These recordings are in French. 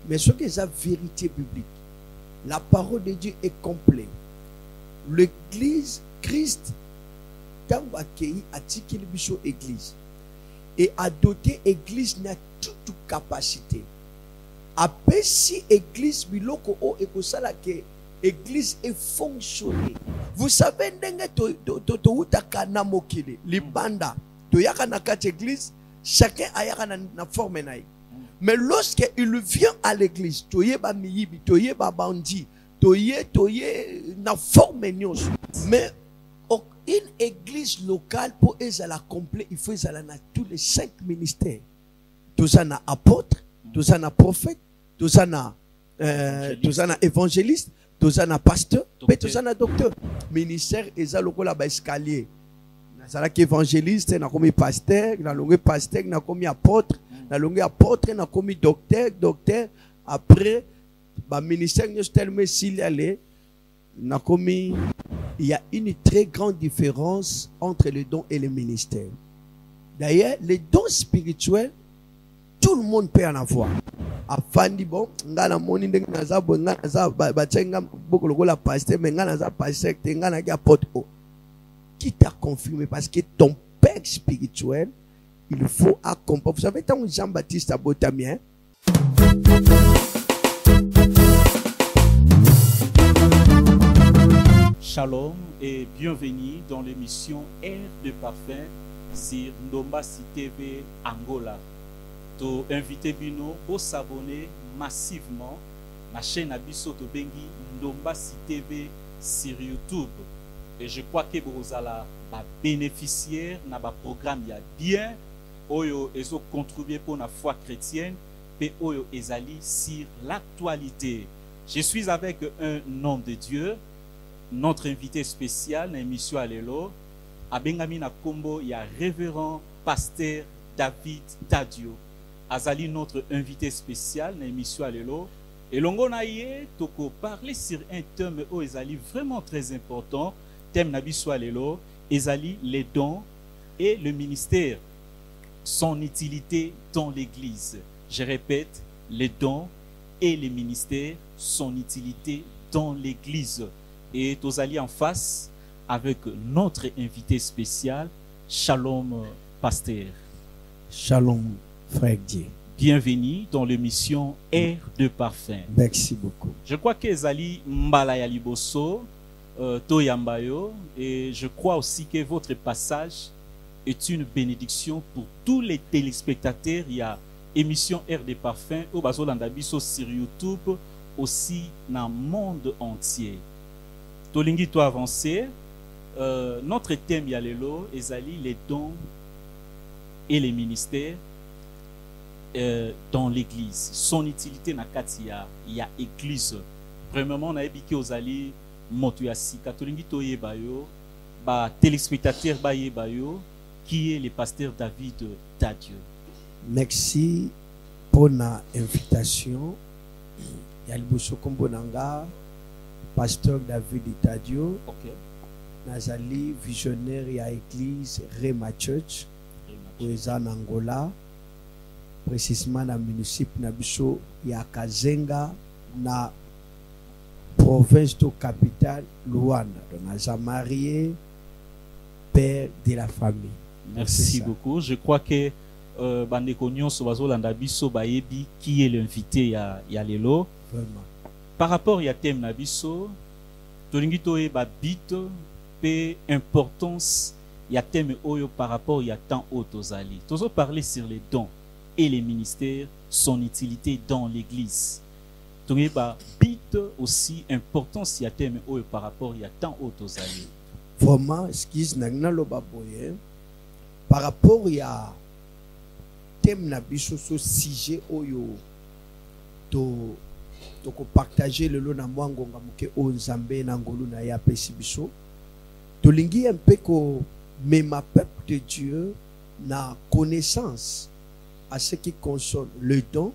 Mais ce qui est la vérité biblique, la parole de Dieu est complète. L'église, Christ, quand on accueille, a tiré l'église. Et a doté l'église n'a toute capacité. Après si l'église biloko o ekosala ke l'église est fonctionnée. Vous savez ndenge to utaka na mokili libanda to yaka na kati église chacun ayaka na forme naï. Mais lorsque il vient à l'église, toye ba miyibi, toye ba bandi, toye na forme nyos. Mais une église locale pour ezala complet, il faut ezala na tous les 5 ministères. Tozana apôtre, tozana prophète, tozana évangéliste, tozana pasteur, mais tozana docteur. Ministère ezala lokola ba escalier. Nazala ki évangéliste, na komi pasteur, na longue pasteur, na komi apôtre. Na longue apôtre, na komi docteur. Après, ba ministère nous tellement s'il allait, na komi. Il y a une très grande différence entre les dons et les ministères. D'ailleurs, les dons spirituels, tout le monde peut en avoir. Afandi bon, ngana moni ndenge nazabo ngana za bachenga bokolo la pasteur, mais ngana za pasteur, ngana ki apôtre. Qui t'a confirmé parce que ton père spirituel, il faut accompagner. Vous savez, tant Jean-Baptiste a botamien. Shalom et bienvenue dans l'émission Air de Parfum sur Ndombasi TV Angola. To invité bino pour s'abonner massivement à la chaîne Abisso to Bengi Ndombasi TV sur YouTube. Et je crois que vous allez bénéficier de ce programme bien. Oyo ezo contribuer pour la foi chrétienne et oyo ezali sur l'actualité. Je suis avec un homme de Dieu. Notre invité spécial dans l'émission Alelo, Abengami na Kombo, il y a révérend pasteur David Tadio. Azali notre invité spécial dans l'émission Alelo. Et l'on a toko parler sur un thème où ezali vraiment très important. Thème nabiso Alelo, ezali les dons et le ministère, son utilité dans l'église. Je répète, les dons et les ministères, son utilité dans l'église. Et tous alliés en face avec notre invité spécial, Shalom Pasteur. Shalom frère Dieu. Bienvenue dans l'émission Air de Parfum. Merci beaucoup. Je crois que Zali Mbala Yaliboso, Toyambayo, et je crois aussi que votre passage est une bénédiction pour tous les téléspectateurs. Il y a émission Air de Parfum au Bazolandabiso sur YouTube, aussi dans le monde entier. Tolingi to avancer. Notre thème Yalelo ezali les dons et les ministères dans l'église. Son utilité na katia ya église. Premièrement na ebiki ozali moto ya sika. Tolingi to yebayo ba téléspectateur ba yebayo qui est le pasteur David Tadio. Merci pour l'invitation. Yalibuso Kombonanga. Pasteur David Tadio, Nazali visionnaire à l'église Rema Church, en Angola, précisément dans le municipio Nabiso, ya Kazenga, na province de capitale Luanda. Donc, Naza marié, père de la famille. Merci beaucoup. Je crois que Bandekonyon Sobazolanda Biso Bayebi, qui est l'invité à Lelo. Vraiment. Par rapport à thème nabiso, tolingito e ba bit pe importance ya thème oyo par rapport à temps otozali. Tozo parler sur les dons et les ministères, son utilité dans l'église. Tolingé ba bit aussi importance ya thème oyo par rapport à temps otozali. Vraiment, excuse nagna lo baboye par rapport à thème nabiso so sujet oyo to toko partager le lot na mwangonga muke o nzambe na ngolu na ya pesi biso tolingi un peu ko mema peuple de Dieu na connaissance à ce qui concerne le don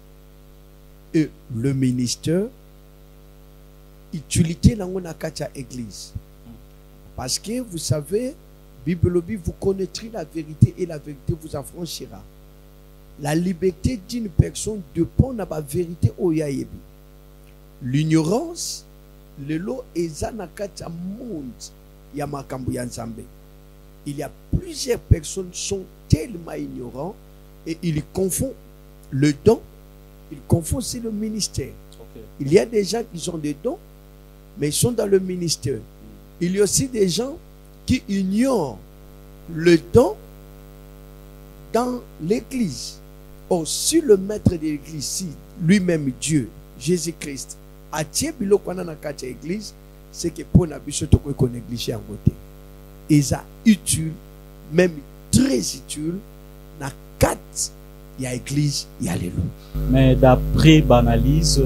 et le ministère utilité nango na kati ya église. Parce que vous savez, Bible vous connaîtrez la vérité et la vérité vous affranchira. La liberté d'une personne dépend de la vérité au yaebi. L'ignorance, le lot eza na kati ya monde ya makambo ya Nzambe. Il y a plusieurs personnes qui sont tellement ignorants et ils confondent le don, ils confondent aussi le ministère. Okay. Il y a des gens qui ont des dons, mais ils sont dans le ministère. Il y a aussi des gens qui ignorent le don dans l'église. Or, si le maître de l'église, si lui-même Dieu, Jésus-Christ, a tiré bilo kwa na kati ya église, c'est que pour na biso to ko négliger en côté. Et ça utile, même très utile, na kati ya église, ya lelo. Mais d'après l'analyse,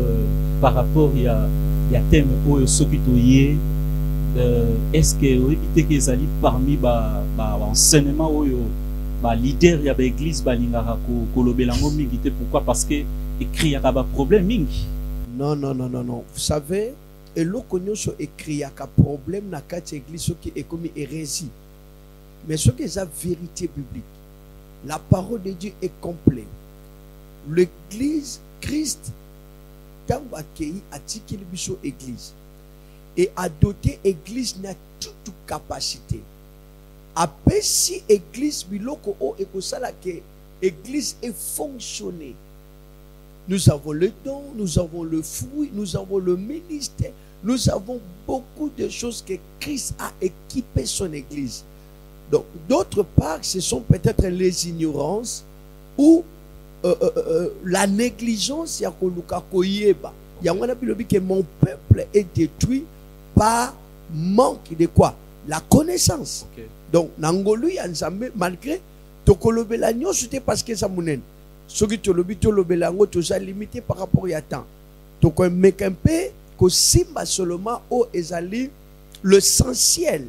par rapport à thème où soki toye, est-ce que éviter que zali parmi enseignement oyo ba leader ya ba église balingaka ko lobelango mingi te, pourquoi? Parce que écrit ya ba problème mingi. Non. Vous savez, et l'eau so écrit ya ka problème na kati église ce qui est comme hérésie. Mais ce qui est la vérité biblique, la parole de Dieu est complète. L'église Christ quand accueilli a tiki biso église et a doté église n'a toute capacité. Après si église biloko o ekosala que église est fonctionné. Nous avons le don, nous avons le fruit, nous avons le ministère, nous avons beaucoup de choses que Christ a équipé son église. Donc, d'autre part, ce sont peut-être les ignorances ou la négligence. Il y a que mon peuple est détruit par manque de quoi? La connaissance. Okay. Donc, Nangolu Yanzambe, malgré Tokolobela Nyon, c'était parce que ça mounen. Ce qui te lobi, tu l'obelango, tu as limité par rapport à temps. Donc, un mec un peu, que simba seulement au ezali l'essentiel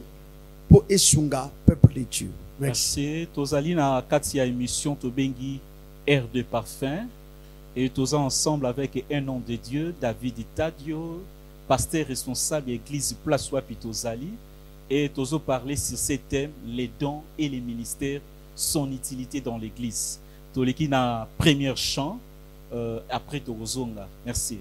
pour Esunga, peuple de Dieu. Merci. Tozali na katia émission Tobengi Air de Parfum. Et tous ensemble avec un homme de Dieu, David Tadio, pasteur responsable de l'église Place Wapi Tozali. Et tous parler sur ces thèmes, les dons et les ministères, son utilité dans l'église. Toleki na premier chant, après Tozonga. Merci.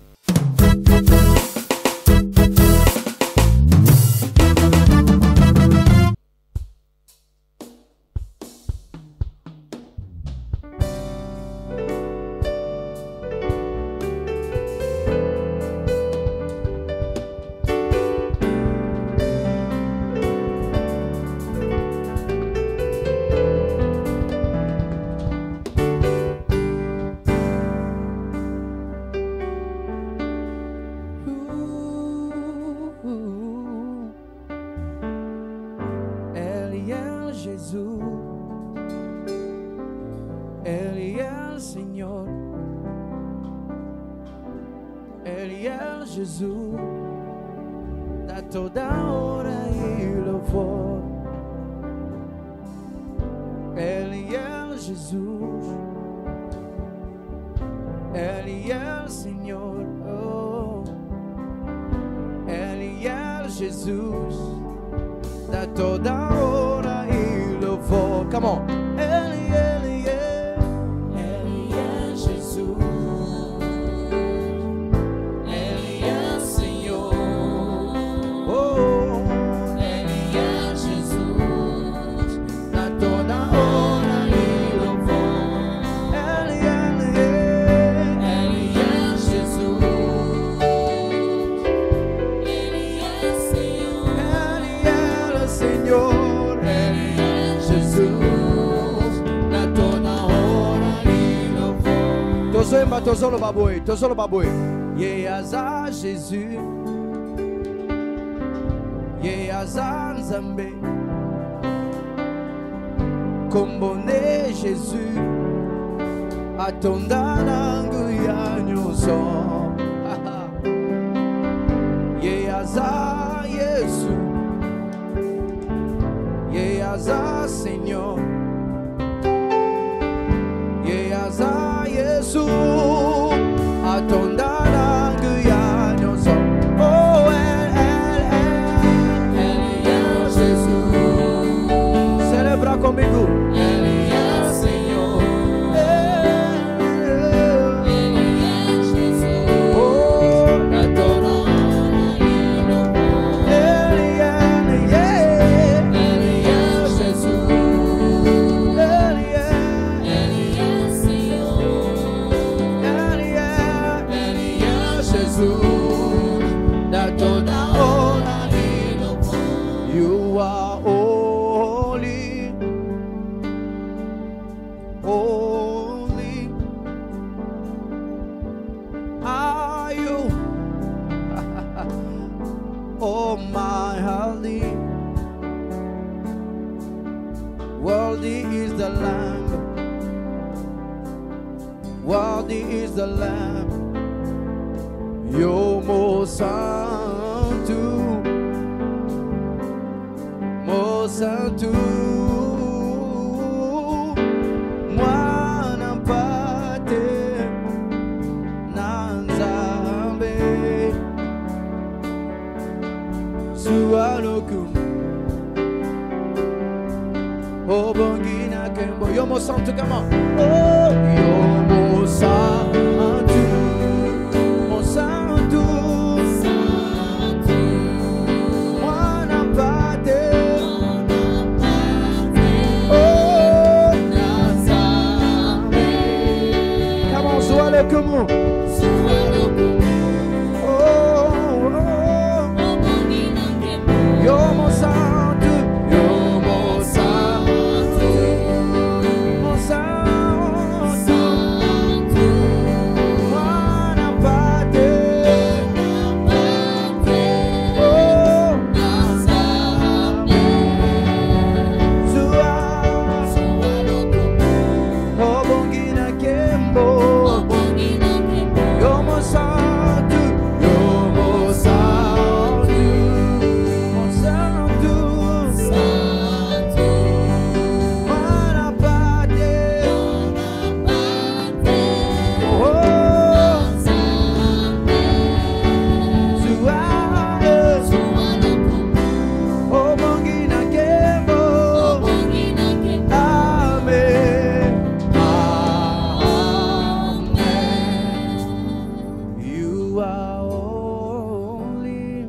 Tozolo baboy. Yeaza Jésus. Yeaza Nzambe. Kombone Jésus. Atonda nangu ya nyonso. Yeaza Yesu. Yeaza Seigneur. Yeaza Yesu. Atonda nangu ya nyonso. Oh, holy. Worthy is the Lamb. Worthy is the Lamb. Yomo Santo, Mo Santo, Mwana Mpate na Nzambe, Sualoku, Obongina Kembo. Yomo Santo, come on. Oh, Yomo Santo. Como Yomo Santo, Yomo Santo, Mo Santo, Mwana Mpate, oh, Nzambe, Obongina Kembo. Yomo Santo, Yomo Santo, Mo Santo, Santo, Mwana Mpate, oh, Nzambe, Obongina Kembo, Amen. You are holy,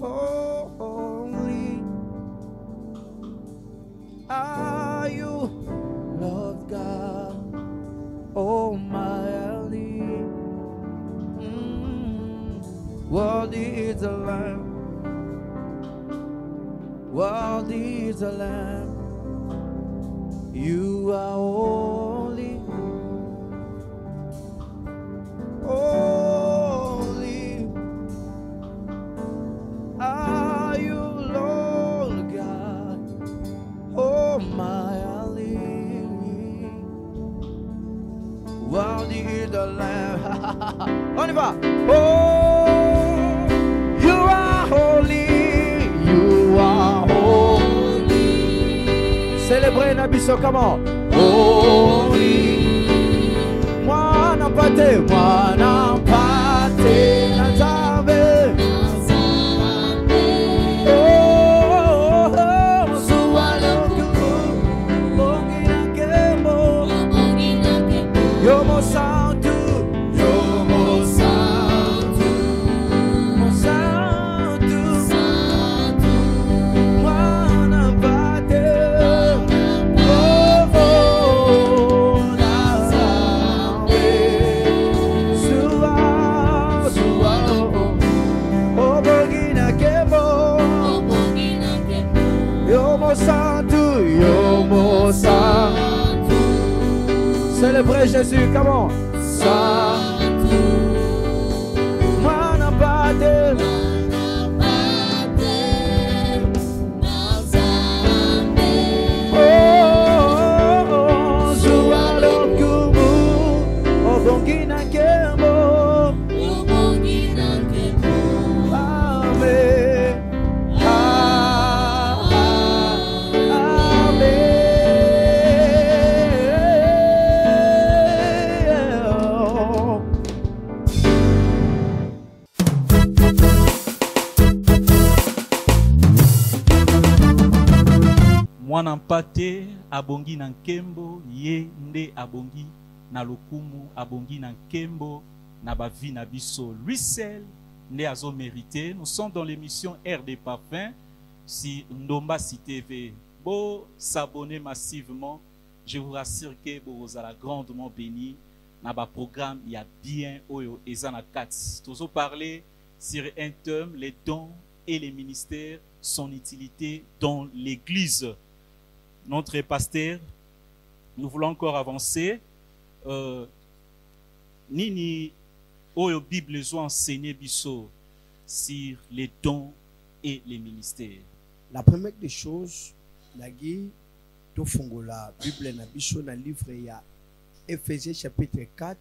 holy. Are you, Lord God Almighty? Worthy is the Lamb. Worthy is the Lamb. You are holy. Holy are you, Lord God Almighty. Worthy is the Lamb. On y va. Oh, you are holy. You are holy. Célébrez Nabiso, comment? Holy. Mwana Mpate, Mwana Mpate na Nzambe, oh, Sualoku, Obongina Kembo, Yomo Santo, Yomo Santo, Mo Santo, Mwana Mpate, oh, Nzambe. Yomo Santo, Yomo Santo. Célébrez Jésus, comment? Santo, Mwana Mpate, oh, Sualoku, Obongina Kembo, Amen. Mwana Mpate abongi na nkembo, ye nde abongi na lokumu, abongi na nkembo na bavi na biso. Lui seul nde azo mérité. Nous sommes dans l'émission Air des Parfums si Ndombasi TV. Beau s'abonner massivement, je vous rassure que vous allez grandement béni. Dans le programme, il y a bien Oyo et Zanakats. Toujours parler sur un thème, les dons et les ministères, son utilité dans l'église. Notre pasteur, nous voulons encore avancer. Nini Oyo Bible zo enseigner biso. sur les dons et les ministères. La première des choses, nagi to fongola Bible na biso na livre ya Éphésiens chapitre 4,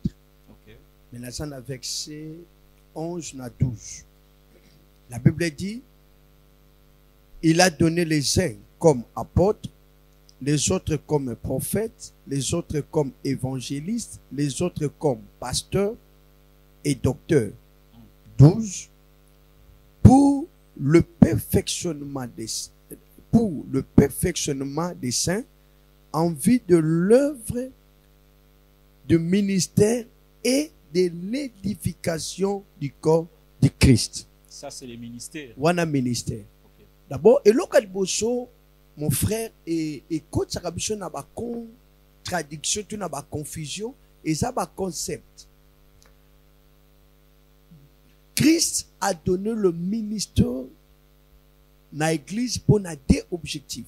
Ok. maintenant na verset 11 na 12. La Bible dit, il a donné les uns comme apôtres, les autres comme prophètes, les autres comme évangélistes, les autres comme pasteurs et docteurs. 12. Pour le perfectionnement des saints, en vue de l'œuvre du ministère et de l'édification du corps de Christ. Ça, c'est les ministères. Wana ministère. Ok. D'abord, et local bosso, mon frère, et quand ça a na ba contradiction, tout na ba confusion, et ça ba concept. Christ a donné le ministère na l'église pour na deux objectifs.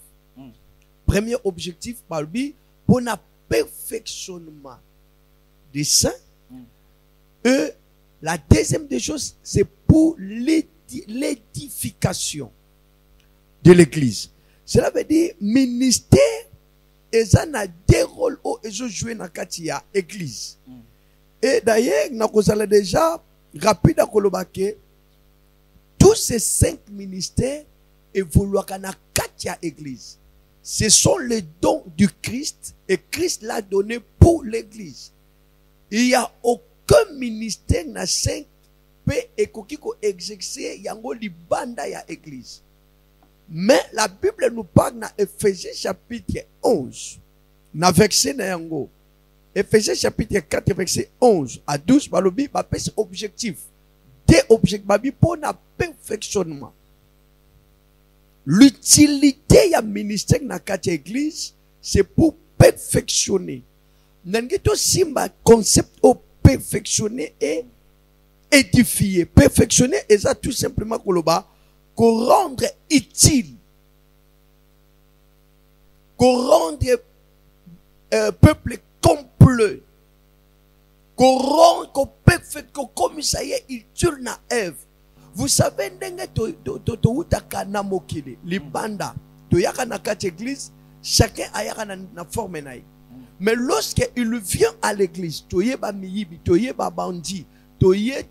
Premier objectif, par lui, pour na perfectionnement des saints. Et la deuxième des choses, c'est pour l'édification de l'église. Cela veut dire, ministère, et ça a deux rôles où ils ont joué dans l'église. Et d'ailleurs, nous avons déjà rapide à Kolobake, tous ces 5 ministères évoluent dans l'église. Ce sont les dons du Christ et Christ l'a donné pour l'église. Il n'y a aucun ministère dans 5 peut exercer yango libanda ya église. Mais la Bible nous parle dans Éphésiens chapitre 11. Na verset na yango. Éphésiens chapitre 4 verset 11 à 12 balobi ba pese objectif. Des objectifs babi pour na perfectionnement. L'utilité ya ministère na kati église c'est pour perfectionner. Nangito simba concept au perfectionner et édifier. Perfectionner et ça tout simplement koloba qu'on rendre utile. Qu'on rendre peuple complet. Qu'on rende, qu'on perfecte, qu'on commissariat utile na Ève. Vous savez, libanda, église, chacun a na forme na. Mais lorsqu'il vient à l'église, toyeba miyibi, toyeba bandi, toye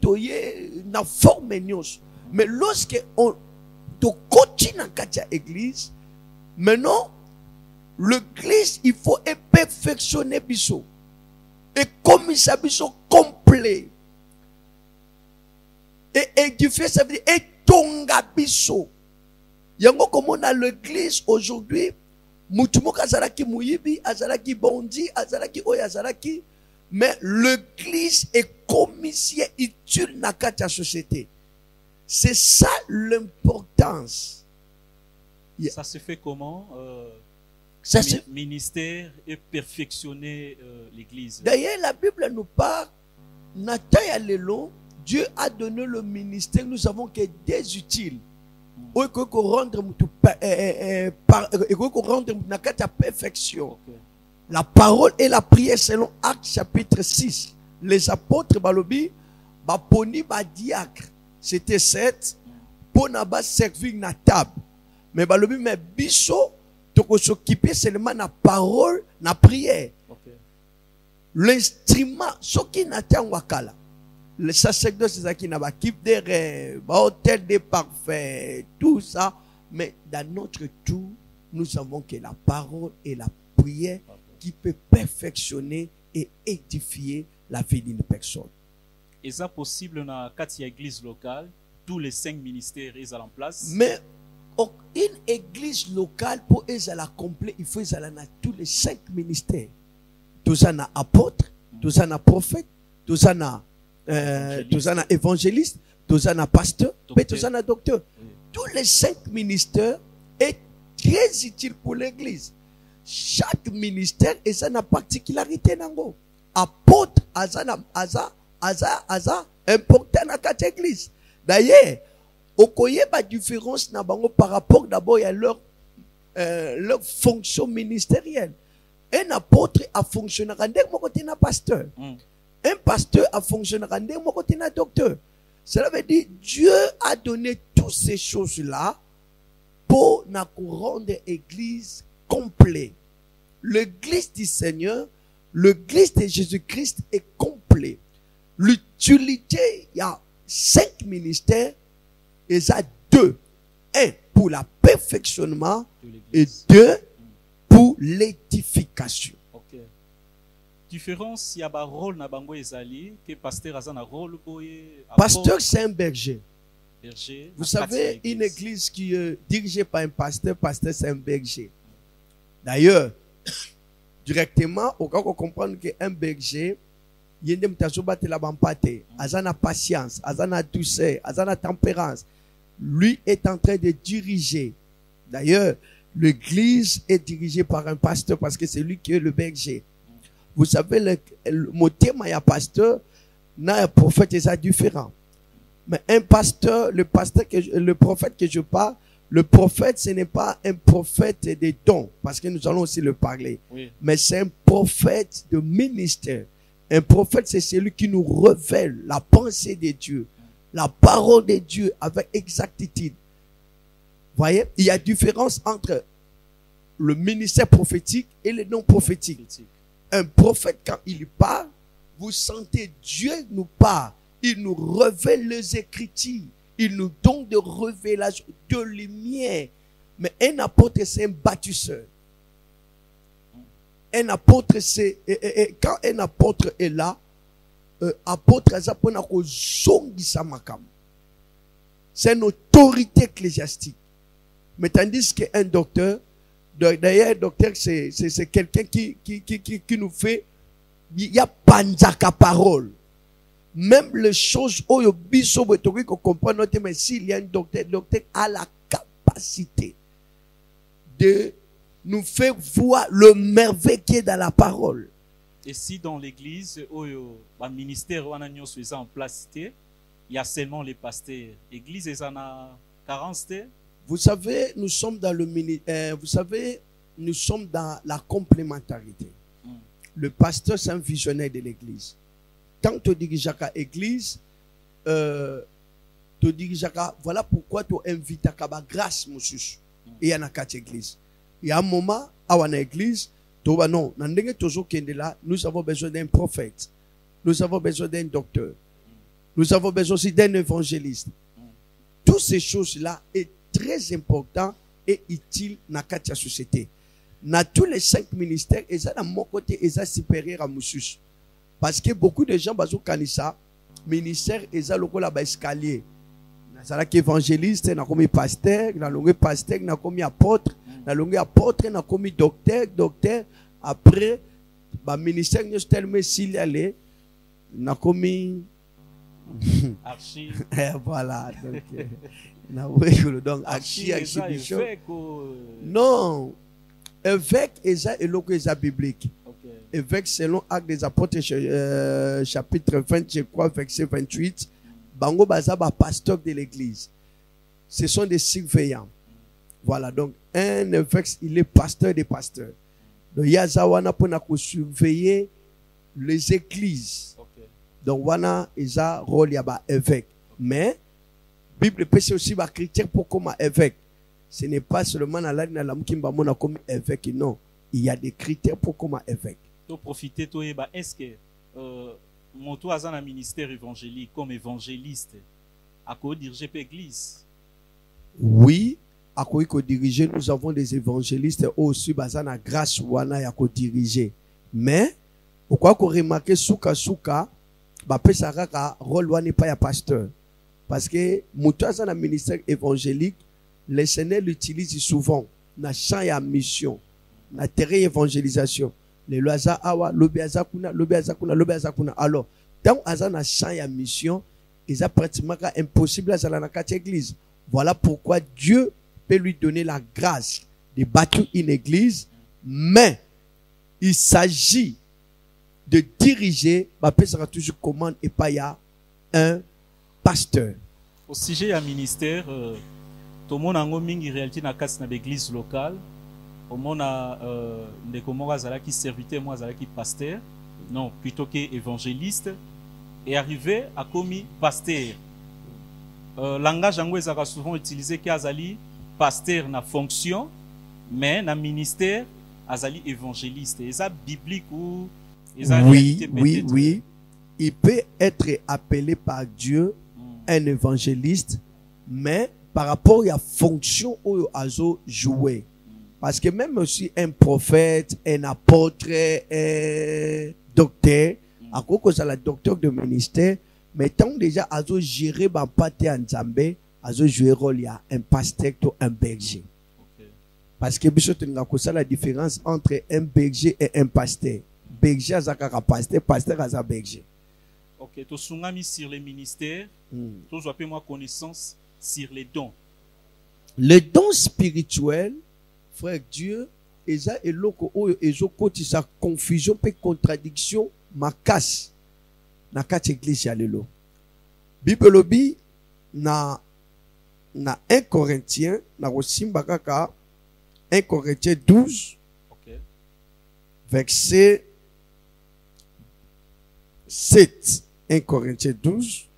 na forme nyos. Mais lorsqu'on continue dans l'église, maintenant, l'église, il faut perfectionner biso. Et commissaire biso complet. Et édifier, ça veut dire etonga biso. Yango comme on a l'église aujourd'hui, mutumo kazaraki muyibi, azaraki bondi, azaraki oya azaraki, mais l'église est commissaire utile na kati ya société. C'est ça l'importance. Ça se fait comment ministère et perfectionner l'église. D'ailleurs, la Bible nous parle, Nataya Lelo, Dieu a donné le ministère, nous savons que des utiles. Il faut rendre la perfection. La parole et la prière selon Actes chapitre 6. Les apôtres balobi, baponi diacre. C'était 7 pour n'avoir servi na table. Mais balobi mais biso toko s'occuper seulement na parole na prière. L'instrument soki na wakala. Le sacerdoce c'est ça qui n'a pas équipe de rêve, hôtel de parfait, tout ça. Mais dans notre tout, nous savons que la parole et la prière qui peut perfectionner et édifier la vie d'une personne. Et ça possible dans la église locale, tous les 5 ministères sont en place. Mais une église locale pour être complet, il faut être dans tous les 5 ministères. Tous en apôtres, tous en prophètes, tous en évangélistes, tous en pasteurs, mais tous en docteurs. Tous les 5 ministères est très utile pour l'église. Chaque ministère est sa particularité nango. Apôtre aza important dans cette église. D'ailleurs, okoye ba différence na bango par rapport d'abord à leur fonction ministérielle. Un apôtre a fonctionné comme un pasteur. Un pasteur a fonctionné comme un docteur. Cela veut dire Dieu a donné toutes ces choses-là pour nous rendre l'église complète. L'église du Seigneur, l'église de Jésus-Christ est complète. L'utilité, il y a 5 ministères et ça 2. 1 pour le perfectionnement et 2 pour l'édification. Ok. Différence, il y a un rôle na bango ezali que pasteur a un rôle boye. Pasteur, c'est un berger. Berger. Vous savez, une église qui est dirigée par un pasteur, c'est un berger. D'ailleurs, directement, on peut comprendre qu'un berger, il y a une patience, une douceur, une tempérance. Lui est en train de diriger. D'ailleurs, l'église est dirigée par un pasteur parce que c'est lui qui est le berger. Vous savez, mon thème, il y a pasteur, un prophète, c'est différent. Mais un pasteur, le prophète que je parle, le prophète, ce n'est pas un prophète des dons, parce que nous allons aussi le parler. Oui. Mais c'est un prophète de ministère. Un prophète, c'est celui qui nous révèle la pensée de Dieu, la parole de Dieu avec exactitude. Voyez, il y a différence entre le ministère prophétique et le non prophétique. Un prophète, quand il parle, vous sentez Dieu nous parle. Il nous révèle les Écritures. Il nous donne de révélations, de lumière. Mais un apôtre, c'est un bâtisseur. Un apôtre, c'est... quand un apôtre est là, apôtre, c'est une autorité ecclésiastique. Mais tandis qu'un docteur, d'ailleurs, un docteur, c'est quelqu'un qui nous fait... Il y a panzaka parole. Même les choses où il comprend notre, mais s'il y a un docteur, le docteur a la capacité de nous faire voir le merveille qui est dans la parole. Et si dans l'église, où le ministère où on en place, il y a seulement les pasteurs. L'église est en 40. Vous savez, nous sommes dans le vous savez, nous sommes dans la complémentarité. Le pasteur, c'est un visionnaire de l'église. Quand tu diriges à l'église, tu diriges à, voilà pourquoi tu invites à la grâce, monsieur. Et il y a une église. Il y a un moment, à une église, tu vas non, nous avons besoin d'un prophète. Nous avons besoin d'un docteur. Nous avons besoin aussi d'un évangéliste. Toutes ces choses-là sont très importantes et utiles dans la société. Dans tous les 5 ministères, ils sont de mon côté, ils sont supérieurs à monsieur. Parce que beaucoup de gens, bazo kanisa, ministère, ils sont là escalier. Nazala qui évangéliste, na komi pasteur, na longue pasteur, na komi apôtre, na longue apôtre, na komi docteur. Après, ba ministère nous tellement s'il allait, na komi archi. Voilà, donc na oui, donc archi bishop. Non, évêque eza eloko eza biblique. Évêque selon Actes des Apôtres chapitre 20, je crois, verset 28, bango bazaba pasteur de l'église. Ce sont des surveillants. Voilà, donc un évêque, il est pasteur des pasteurs. Donc il y a zawana pour surveiller les églises. Donc wana isa rôle yaba évêque. Mais Bible peut aussi ba critère pour comme évêque. Ce n'est pas seulement dans la mukimba mona comme évêque, non. Il y a des critères pour comme évêque. Profiter est-ce que mon toit a un ministère évangélique comme évangéliste à quoi diriger l'église? Oui, à quoi diriger, nous avons des évangélistes aussi basana grâce wana ya ko diriger. Mais pourquoi qu'on remarque souka ba pesaraka rôle wana pas ya pasteur parce que mon toit a un ministère évangélique, les Seigneur l'utilise souvent na champ ya mission, na terrain évangélisation. Les loisa awa lobiaza kuna. Alors tant azana champ ya mission, ils a pratiquement impossible à la église. Voilà pourquoi Dieu peut lui donner la grâce de bâtir une église, mais il s'agit de diriger, ça sera toujours commande et pas y a un pasteur. Au sujet du ministère, tout le monde a une réalité dans l'église locale. Au monde a qui serviteur, moi qui pasteur, non plutôt que évangéliste, et arrivé à commis pasteur. langage yango ezaka souvent utilisé ki azali pasteur na fonction, mais na ministère azali évangéliste. Eza biblique ou eza réalité peut-être? Oui. Il peut être appelé par Dieu un évangéliste, mais par rapport à la fonction où azo joué. Parce que même aussi un prophète, un apôtre, un docteur, à cause de la docteur de ministère, mais tant déjà azo gérer ba pate en Zambé, azo jouer rôle il y a un pasteur ou un berger. Parce que biso tenga ko la différence entre un berger et un pasteur. Berger azaka pasteur, pasteur azaka berger. Ok, to sungami sur les ministères, to zoapé moi connaissance sur les dons. Les dons spirituels, frère Dieu, eza eloko oyo ezokoti sa confusion pe contradiction makasi na kati église ya lelo. Bible lobi na 1 Corinthiens na kosimba kaka 1 Corinthiens 12 okay. Verset 7. 1 Corinthiens 12.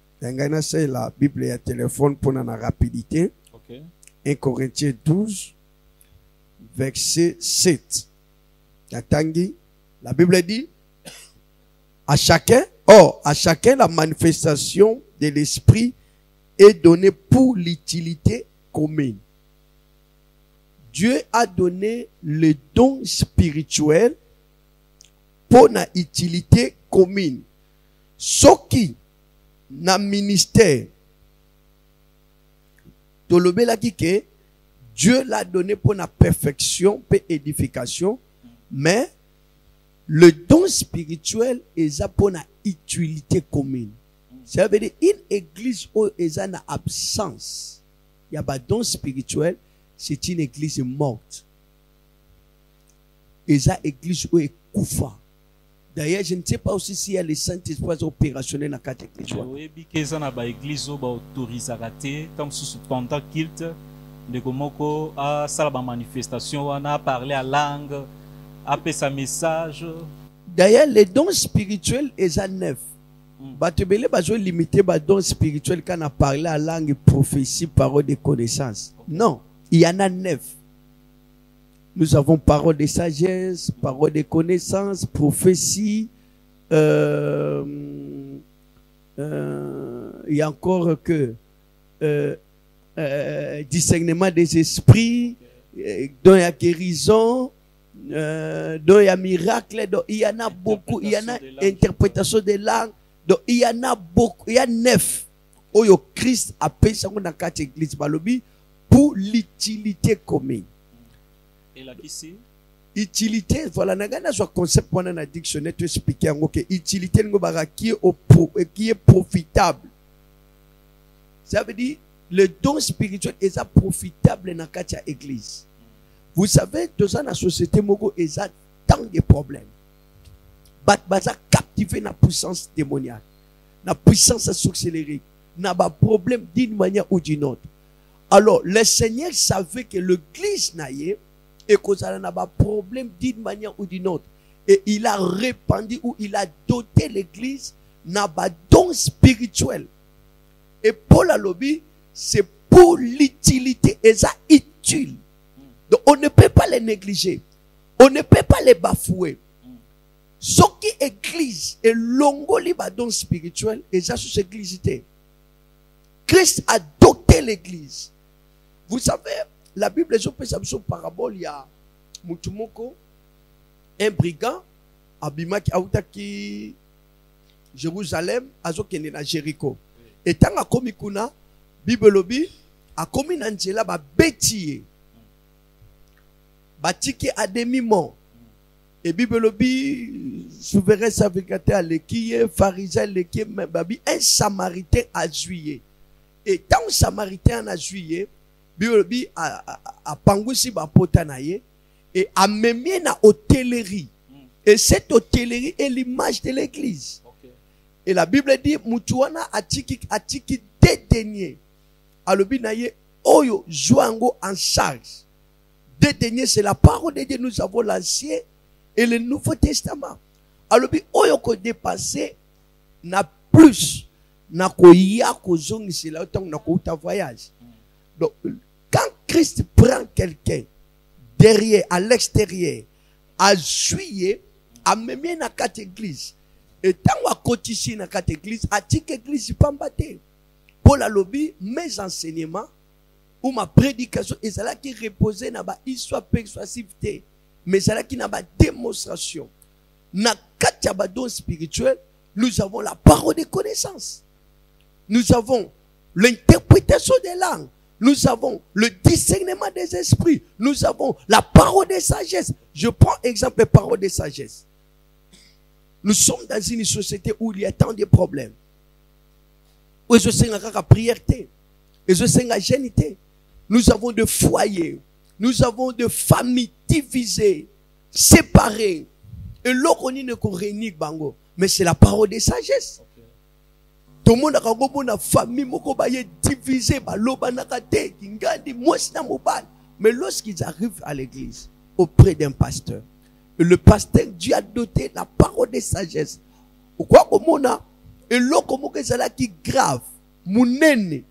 C'est la Bible et téléphone pour la rapidité. Okay. 1 Corinthiens 12, verset 7. La Bible dit, à chacun la manifestation de l'esprit est donnée pour l'utilité commune. Dieu a donné le don spirituel pour la utilité commune. Ce qui na ministère tolobela ki ke Dieu l'a donné pour la perfection et édification, mais le don spirituel est pour la utilité commune. Ça veut dire une église où est en absence, il y a pas don spirituel, c'est une église morte. Et ça église où est koufa. D'ailleurs, je ne sais pas aussi s'il y a les Saint-Esprit opérationnels dans la église. Oui, parce que dans l'église, on autorise à rater, tant que pendant culte, de comment à ça la manifestation, on a parlé à langue, a fait sa message. D'ailleurs, les dons spirituels sont neuf. Batebele bazo limité ba dons spirituels quand on a parlé à langue, prophétie, parole de connaissance. Non, il y en a 9. Nous avons parole de sagesse, parole de connaissance, prophétie. Il y a encore que discernement des esprits, dont il y a guérison, dont il y a miracle, dont il y en a beaucoup, il y en a interprétation des langues, donc il y en a beaucoup, il y a 9. Oyo Christ a payé ça dans quatre églises balobi pour l'utilité commune. Et là ici, utilité, voilà, n'a soit concept pour un dictionnaire tu expliquer en que utilité qui est profitable. Ça veut dire le don spirituel est profitable dans quatre églises. Vous savez, dans la société mogo est tant de problèmes. Baza captivé na puissance démoniaque, na puissance sorcellerie, na ba problème d'une manière ou d'une autre. Alors, le Seigneur savait que l'église naïe et que ça n'a pas problème d'une manière ou d'une autre. Et il a répandu ou il a doté l'église n'a pas don spirituel. Et Paul a lobby, c'est pour l'utilité et ça utile. Donc on ne peut pas les négliger. On ne peut pas les bafouer. Ce qui est église et longo li ba don spirituel et ça sur cette église. Christ a doté l'église. Vous savez, la Bible est une parabole, il y a Moutumoko, un brigand, Abimaki, Aoutaki, Jérusalem, Azokene na Jéricho. Et tant à Komikuna, Bible lobi, a commis Angela, ba bétier, batiki à demi-mort. Et Bible lobi, souverain sacrificateur, l'équipe, pharisien, l'équipe, babi, un samaritain a juillet. Et tant samaritain a juillet, Bible a pangousi ba potanaye et a même na hôtellerie. Et cette hôtellerie est l'image de l'église. Okay. Et la Bible dit mutuana atiki dédaigné. Alobi naye oyo joango en charge. Dédaigné, c'est la parole de Dieu. Nous avons l'Ancien et le Nouveau Testament. Alobi oyo ko dépassé n'a plus na koya kozongisela autant na kouta voyage. Donc quand Christ prend quelqu'un derrière, à l'extérieur, à juillet, à même na quatre église, et tant à cotiser na quatre église, à tique église pas mbaté. Pour la lobby, mes enseignements ou ma prédication, et c'est là qui reposait na ba histoire persuasivité, mais c'est là qui n'a pas démonstration. Na quatre don spirituel, nous avons la parole de connaissance. Nous avons l'interprétation des langues. Nous avons le discernement des esprits. Nous avons la parole de sagesse. Je prends exemple la parole de sagesse. Nous sommes dans une société où il y a tant de problèmes. Où je sais la prière, et je sais la génité. Nous avons des foyers. Nous avons des familles divisées, séparées. Et l'autre ne réunit bango. Mais c'est la parole de sagesse. Tout le monde a une famille divisée. Mais lorsqu'ils arrivent à l'église, auprès d'un pasteur, le pasteur, Dieu a doté la parole de sagesse. Pourquoi et l'autre qui grave, mounene,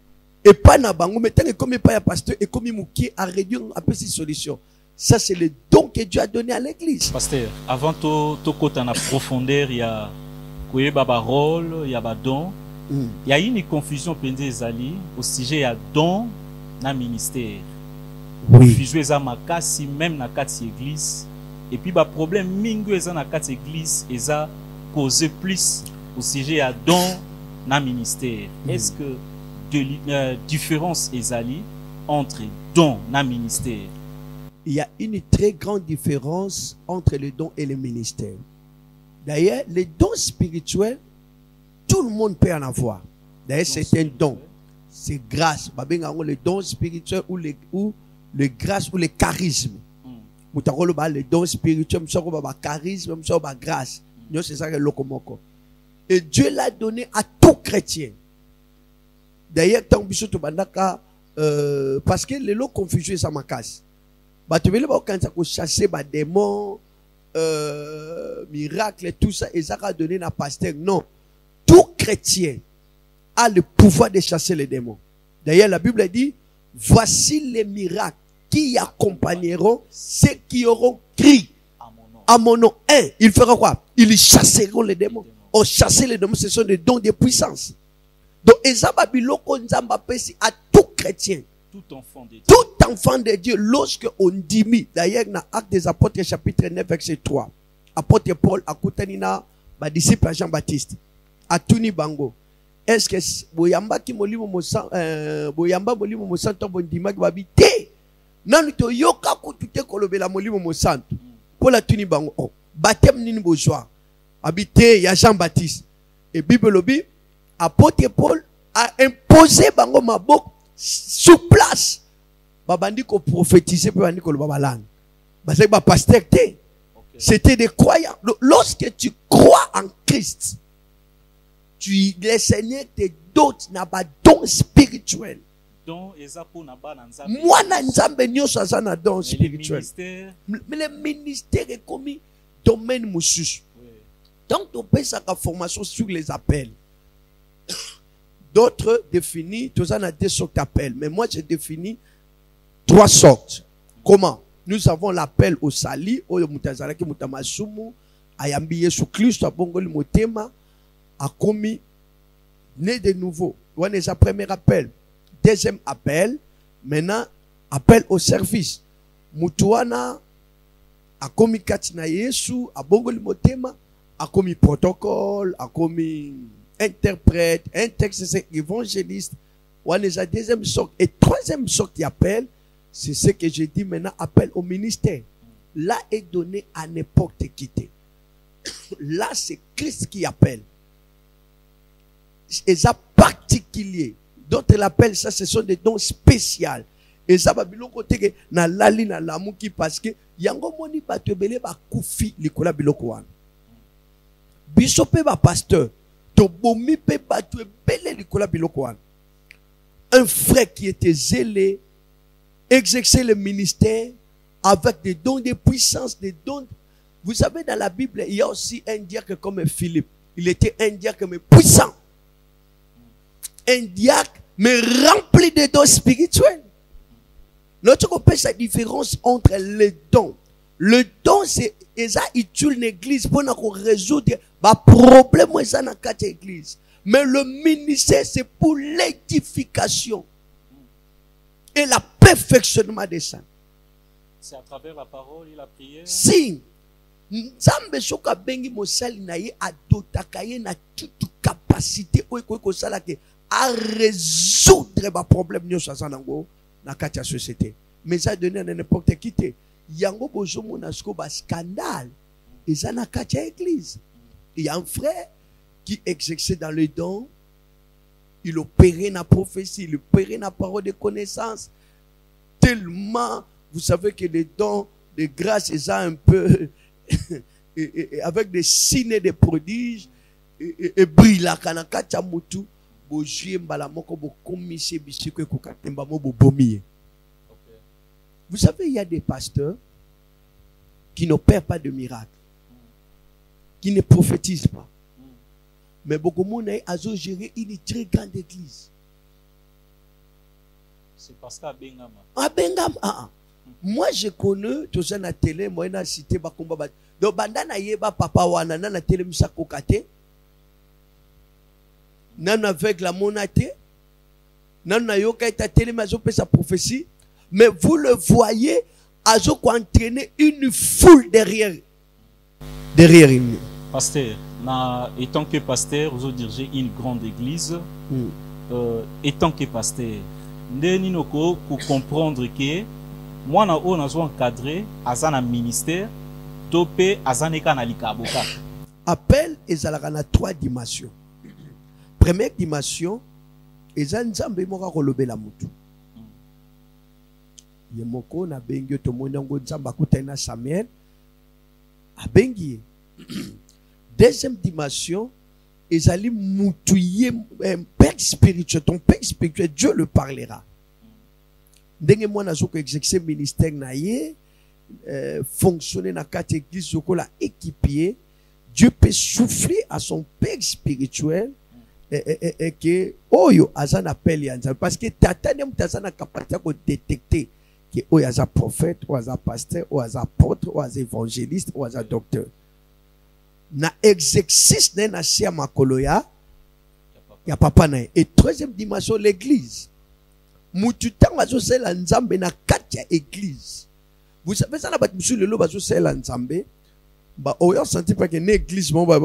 et pas na bango, mais tant que comme pas un pasteur, et comme il a réduit un peu ces solutions. Ça, c'est le don que Dieu a donné à l'église. Pasteur, avant de côté en profondeur, il y a rôle, il y a don. Il y a une confusion au sujet de don dans le ministère. Oui. Confusion makasi même dans la église. Et puis le problème mingo dans la église est causé plus au sujet de don dans le ministère. Est-ce que différence est entre don dans le ministère? Il y a une très grande différence entre le don et le ministère. D'ailleurs, les dons spirituels, tout le monde peut en avoir. D'ailleurs, c'est un don. C'est grâce. Les dons spirituels ou les grâces ou les charismes. Les dons spirituels, le charisme, la grâce. C'est ça que l'okomoko. Et Dieu l'a donné à tout chrétien. D'ailleurs, parce que les lots confusion, ça m'a casse. Tu veux quand chasser des démons, miracles et tout ça, et ça a donné à pasteur. Non. Tout chrétien a le pouvoir de chasser les démons. D'ailleurs, la Bible dit, voici les miracles qui accompagneront ceux qui auront crié à mon nom. Ils feront quoi? Ils chasseront les démons. Or, chasser les démons, ce sont des dons de puissance. Donc, à tout chrétien, tout enfant de Dieu, lorsque on dit, d'ailleurs, dans Actes des Apôtres, chapitre 9, verset 3, apôtre Paul, à Koutanina, disciple à Jean-Baptiste, à Tuni Bango. Est-ce que Boyamba qui molimo mosan, Boyamba molimo mosan, to bondima qui babite, nan to yoka kutute kolobe la molimo mosan, pour la Tuni Bango, oh, baptême nini bourgeois, habité, ya Jean-Baptiste, et Bible lobi, apôtre Paul a imposé Bango Mabok sur place. Babandi ko prophétiser pour bandi ko lo babalang. Parce que pasteur té. C'était des croyants. Lorsque tu crois en Christ, le Seigneur te dote na ba don spirituel. Moi na nzambe nyoso za na don spirituel. Mais le ministère est comme domaine mususu. Donc on peut sa formation sur les appels. D'autres définissent, tous en a deux sortes d'appels. Mais moi, j'ai défini 3 sortes. Comment? Nous avons l'appel au sali, au mutazaraki mutamasumu, ayambiye sous Christ, à bongoli motema, a commis, né de nouveau. On est à premier appel. Deuxième appel, maintenant, appel au service. Mutuana, a commis katina yesu, a bongoli motema, a commis protocole, a commis interprète, intercesseur, évangéliste. On est à deuxième sorte. Et troisième sorte d'appel, c'est ce que je dis maintenant, appel au ministère. Là est donné à n'importe qui. Là, c'est Christ qui appelle. Et ça particulier. D'autres l'appellent ça, ce sont des dons spéciaux. Et ça va bien côté que na lali na lamu qui parce que yango moni batebele ba kufi likola biloko wana. Bishopé ba pasteur. Un frère qui était zélé, exerçait le ministère avec des dons de puissance, des dons. Vous savez, dans la Bible, il y a aussi un diacre comme Philippe. Il était un diacre mais puissant. un diacre, mais rempli de dons spirituels. L'autre côté, c'est la différence entre les dons. Le don, c'est utile l'église pour résoudre les problèmes dans l'église. Mais le ministère, c'est pour l'édification et le perfectionnement des saints. C'est à travers la parole et la prière. Si Nzambe soka bengi mosali na ye adotaka ye na toute capacité à résoudre les problèmes nyonso aza nango na kati ya société. Mais ça donne à n'importe qui te. Yango bozo monasko ba scandale. Eza na kati ya église. Il y a un frère qui exerçait dans les dons. Il opérait dans la prophétie, il opérait dans la parole de connaissance. Tellement, vous savez que les dons de grâce, ils ont un peu, avec des signes et des prodiges, et brille la kanakata mutu, bojuye mbalamoko bo komishe bisiko kokatemba mo bo bomiye. Vous savez, il y a des pasteurs qui n'opèrent pas de miracles, qui ne prophétisent pas. Mais beaucoup de monde a géré une très grande église. C'est parce qu'à Bengama. À Bengama. Moi, je connais, tout ça na télé, moi, na cité, bakomba. Donc, bandana yeba papa wana, na télé, misa kokate. Nan avec la monate. Nan na yoka eta télé, mazo pe sa prophétie. Mais vous le voyez, azo ko entraîner une foule derrière une. Pasteur, étant que pasteur, vous dirigez une grande église. Étant que pasteur, pour comprendre que moi, on a encadré à un ministère, topé à un écanalikaboka. Appel et à 3 dimensions. Première dimension, et un nzambe moka kolobe la mutu. Yemoko na bengi to monango nzamba kutena Samuel. Abengi. Deuxième dimension, ezali mutuye un père spirituel, ton père spirituel, Dieu le parlera. Ndenge mwana zoko exercer ministère na ye, fonctionner na quatre églises zoko la équipier, Dieu peut souffler à son père spirituel et que oyo azan appel yanza parce que tata nem tazana capacité de détecter que oyo aza prophète, ou aza pasteur, ou aza apôtre, ou aza évangéliste, ou aza docteur. Na exercice na sia makolo ya papa na. Et troisième dimension, l'église. Mututan bazo sela nzambe na kati ya église. Vous savez ça na bat monsieur lelo bazo sela nzambe. Ba oyo senti pas que l'église mo ba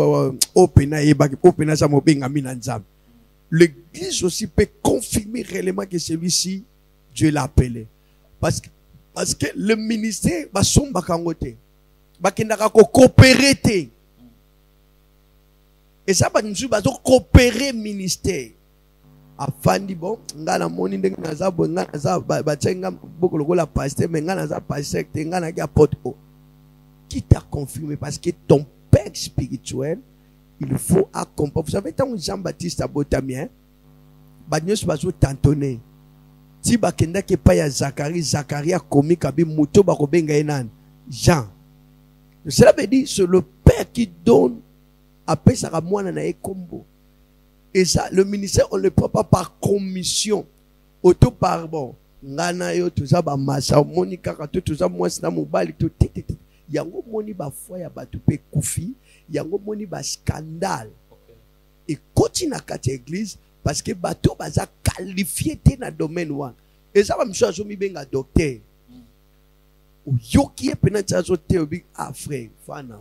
opena e ba opena sa mo benga mina nzambe. L'église aussi peut confirmer réellement que celui-ci Dieu l'a appelé. Parce que le ministère ba somba kangote. Ba kendaka ko coopérer te. Et ça, nous avons coopéré ministère. Afandi bon, ngana moni ndenge nazabo ngana za batsenga beaucoup le la pasteur mais ngana za pasteur ngana ki apôtre. Qui t'a confirmé parce que ton père spirituel, il faut accompagner. Vous savez tant Jean-Baptiste Abotamien, bagnos bazo tantonné. Si bakenda ke pa ya Zacharie a commis kabi muto ba kobenga enan Jean. Cela veut dire c'est le père qui donne. Après ça va moi na combo. Et ça le ministère on le prend pas par commission. Auto par bon. Ngana yo tout ça ba massa monika tout ça moi c'est na mobile tout. Yango moni ba foi ya batu pe kufi, yango moni ba scandale. Et continue na kati église parce que bato baza qualifié te na domaine one. Et ça va me choisir mi benga docteur. Ou yo qui est penant zo te obi ah frère, fana.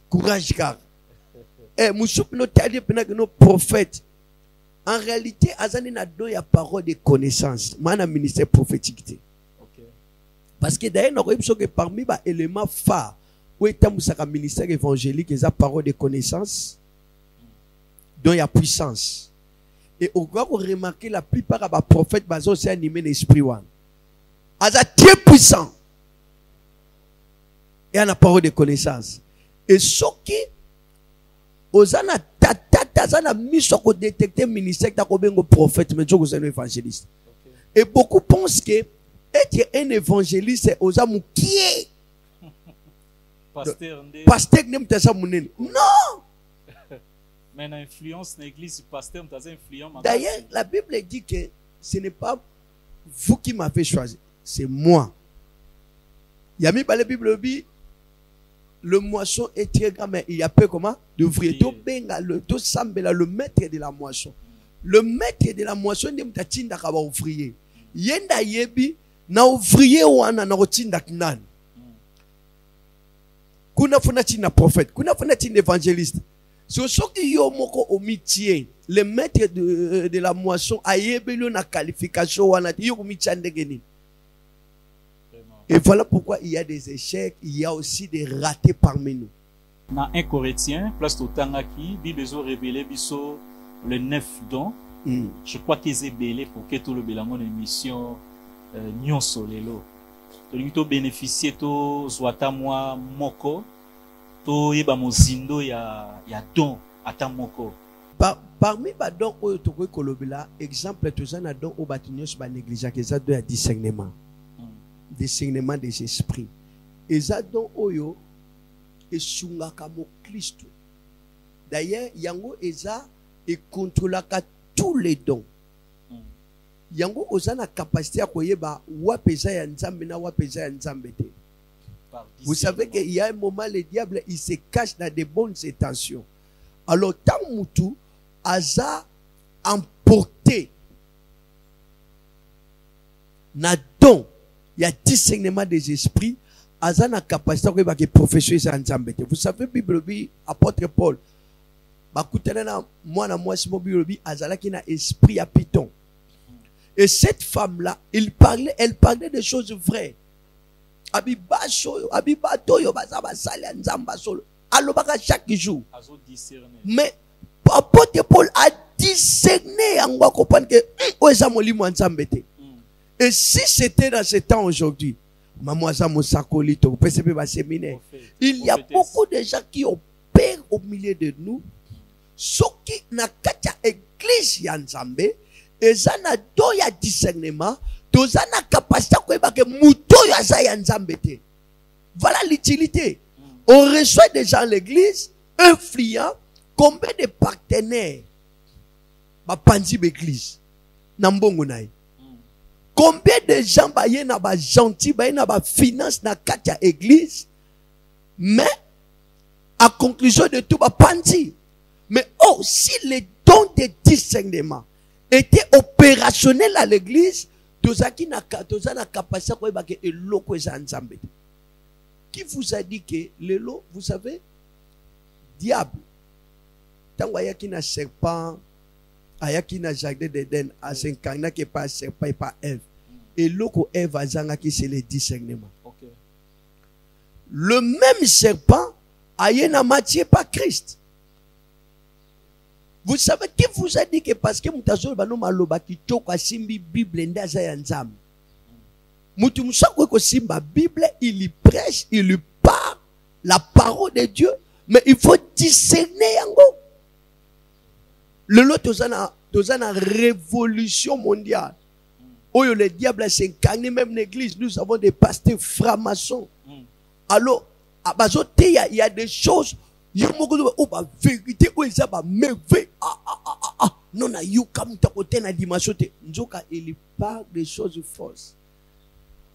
Courage car. Eh, moussoup no tali pena que nos prophètes. En réalité, azani na do ya parole de connaissance. Mana ministère prophétique. Parce que d'ailleurs, nous avons que parmi les éléments phares où est un ministère évangélique, il y a parole de connaissance, dont il y a puissance. Et on va remarquer la plupart des prophètes sont animés l'esprit. Ils sont très puissants. Et on a parole de connaissance. Et ce qui ont mis sur le détecter le ministère de prophète, mais ils sont évangélistes. Et beaucoup pensent que être un évangéliste, c'est aux hommes qui est. Pasteur n'est pas ça. Non! Mais l'influence de l'église, pasteur, tu as influence. D'ailleurs, la Bible dit que ce n'est pas vous qui m'avez choisi, c'est moi. Yami par la Bible dit, le moisson est très grand, mais il y a peu comment d'ouvriers. Le maître de la moisson. Le maître de la moisson, il y a un ouvrier. Yenda yebi, na ouvrier wana na rotinda kinani. Kuna funa tina prophète, kuna funa tina évangéliste. C'est ce qui yo moko au métier, le maître de la moisson a yebelo na qualification wana yo komichande geni. Et voilà pourquoi il y a des échecs, il y a aussi des ratés parmi nous. Dans 1 Corinthiens, place au Tangaki, Bible a révélé biso le 9 dons. Je crois qu'ils est belé pour que tout le bélangon émission nyon solelo. To bénéficier to zwata moi moko to yeba mozindo ya don ata moko. Parmi les dons oyo to ko kolobela, exemple to za na don o batinios ba négliger que ça doit discernement. Discernement des esprits. Et ça don oyo esungaka mo Christ. D'ailleurs, yango eza et contrôlaka tous les dons. Yango ozana capacité à koyeba wapeza ya nzambe na wapeza ya nzambe te. Vous savez qu'il y a un moment le diable il se cache dans de bonnes intentions. Alors tant mutu aza emporté na don, il y a discernement des esprits, aza na capacité à koyeba que professeur ya nzambe te. Vous savez Bible bi apôtre Paul bakutana mwana mwasi mo Bible bi azalaki na esprit à Python. Et cette femme-là, elle parlait des choses vraies. Chaque jour. Mais apôtre Paul a discerné en quoi comprendre que et si c'était dans ce temps aujourd'hui, il y a beaucoup de gens qui opèrent au milieu de nous, ceux qui n'ont qu'à l'église Yanzambe. Et ça n'a pas de discernement, ça n'a capacité de muto. Voilà l'utilité. On reçoit des gens à l'église, influents, combien de partenaires panzi l'église. Combien de gens sont gentils, sont finance dans la église, mais à conclusion de tout, panzi. Mais oh, si les dons de discernement était opérationnel à l'église, qui vous a dit que le lot, vous savez, diable, tant qu'il y a un serpent, il y a un jardin d'Éden, à 5 ans, il n'y a pas serpent et pas Ève. Et l'autre Ève a c'est le discernement. Le même serpent a une matière pas Christ. Vous savez qui vous a dit que parce que mutazo bano maloba kitoko asimbi Bible ndaza ya nzambe. Mutu musako ko simba Bible, il y prêche, il lui parle la parole de Dieu, mais il faut discerner yango. Le lot tozana révolution mondiale. Oyo le diable s'est incarné même l'église, nous avons des pasteurs francs-maçons. Alors, il y a des choses il y a une vérité où ils ont merveille. Non, il parle des choses fausses.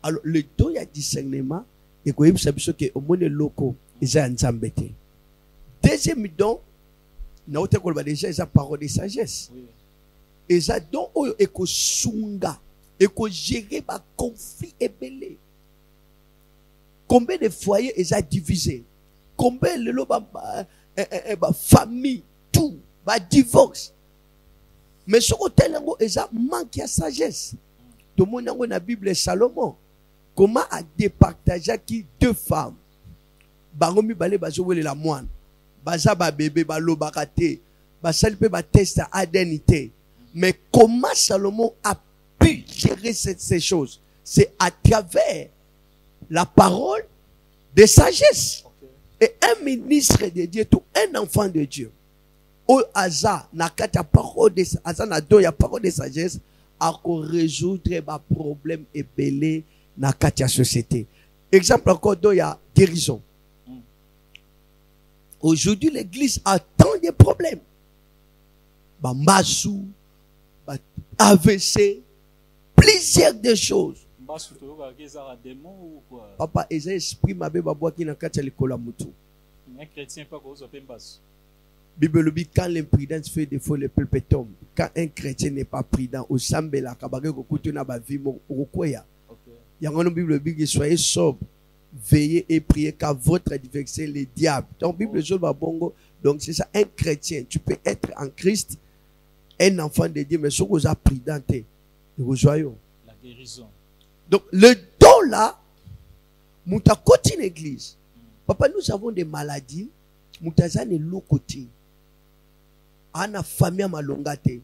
Alors, le don, il y a discernement. Et quand il y a des locaux, ils ont embêté. Deuxième don, il y a déjà parole de sagesse. Et ça don, il y a sunga. Et qu'on gère les conflits et belé. Combien de foyers ils ont divisé? Combien de famille, tout, divorce. Mais ce côté là, il manque de sagesse. Tout le monde dans la Bible Salomon. Comment a départagé qui deux femmes? Baromi balé bazoué la moine. Baza ba bébé ba lo bakate. Basalpe ba test ADN. Mais comment Salomon a pu gérer ces choses? C'est à travers la parole de sagesse. Et un ministre de Dieu, tout un enfant de Dieu, au hasard, n'a qu'à ta parole de sagesse, à résoudre les problèmes et belés dans la société. Exemple encore, il y a guérison. Aujourd'hui, l'église a tant de problèmes. Bambasu, AVC, plusieurs de choses. Papa, ils esprit ma bébé qui n'a qu'à l'école à Moutou. Un chrétien pas cause de Mbasu. Bible dit quand l'imprudence fait défaut, le peuple tombe. Quand un chrétien n'est pas prudent, au Sambela, Kabage Kokutuna Bavimo, Urukoya. Il y a une Bible dit soyez sobre, veillez et priez car votre adversaire, le diable. Donc, Bible dit Bongo. Donc, c'est ça, un chrétien. Tu peux être en Christ, un enfant de Dieu, mais ce que vous avez prudent, nous joyons. La guérison. Donc, le don là, Mouta côté l'église. Papa, nous avons des maladies, Moutazane l'okoti. Ana famille malongate.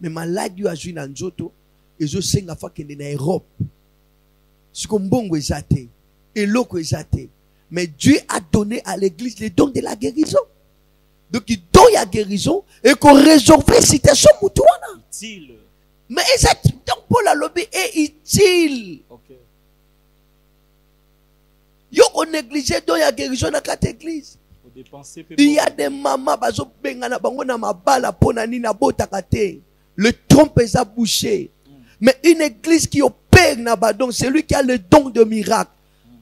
Mais maladie a joué dans Nzoto, et je sais nga fa kende na Europe. Ce qu'on bongo ezate, et loko ezate. Mais Dieu a donné à l'église le don de la guérison. Donc, il donne la guérison et qu'on résolve la situation moutouana. Utile. Mais exactement, donc pour la lobby est utile. Okay. Yo on néglige donc la guérison dans cette église. Il y a des mamans bazo bengana bango na mabala pona ni na bota kate. Le trompe est bouché. Mais une église qui opère na badon, c'est lui qui a le don de miracle.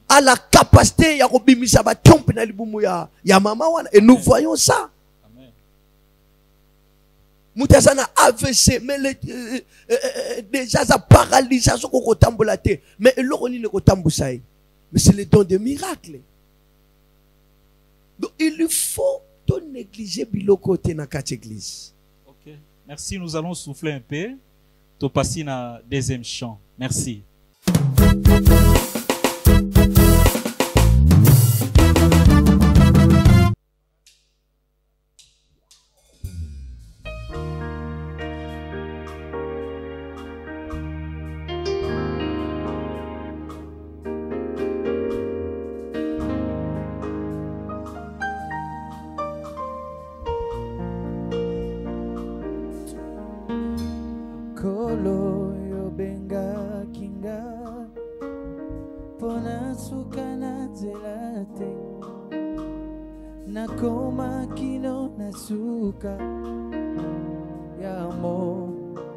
A la capacité ya kobimisa ba trompe na libumu ya mama wana et nous voyons ça. Amen. Moutazana AVC mais déjà ça paralysation ko tambola te mais eloko ni ko tambusa mais c'est le don de miracle. Donc il lui faut ton négliger biloko te na quatre église. OK. Merci, nous allons souffler un peu. To passer na deuxième chant. Merci. Kolo yo benga kinga pona sukana zelate nakoma kino nasuka ya mo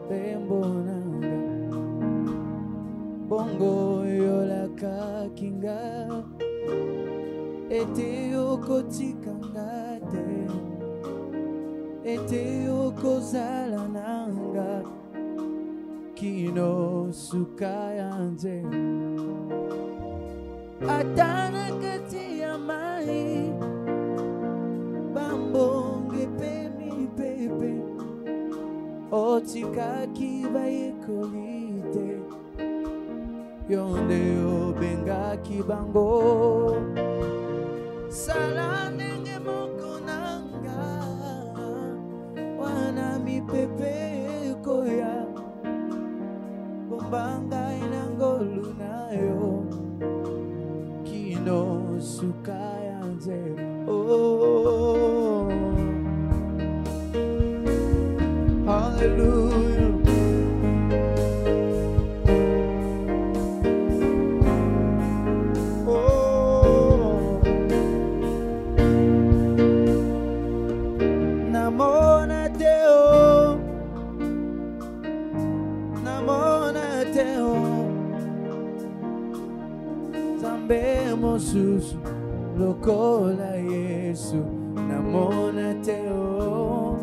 bembonanga bongo yo la kinga ete yo kotikanga te ete yo kozala nanga kino sukayanje atana kati ya mai bambonge pemi pepe otika kibaye kolite yonde obenga kibango salanenge mokonanga wana mi pepe koya banga inangolu nayo kino sukayanje oh hallelujah oh namona teo Zambe mosusu lokola Yesu namona teo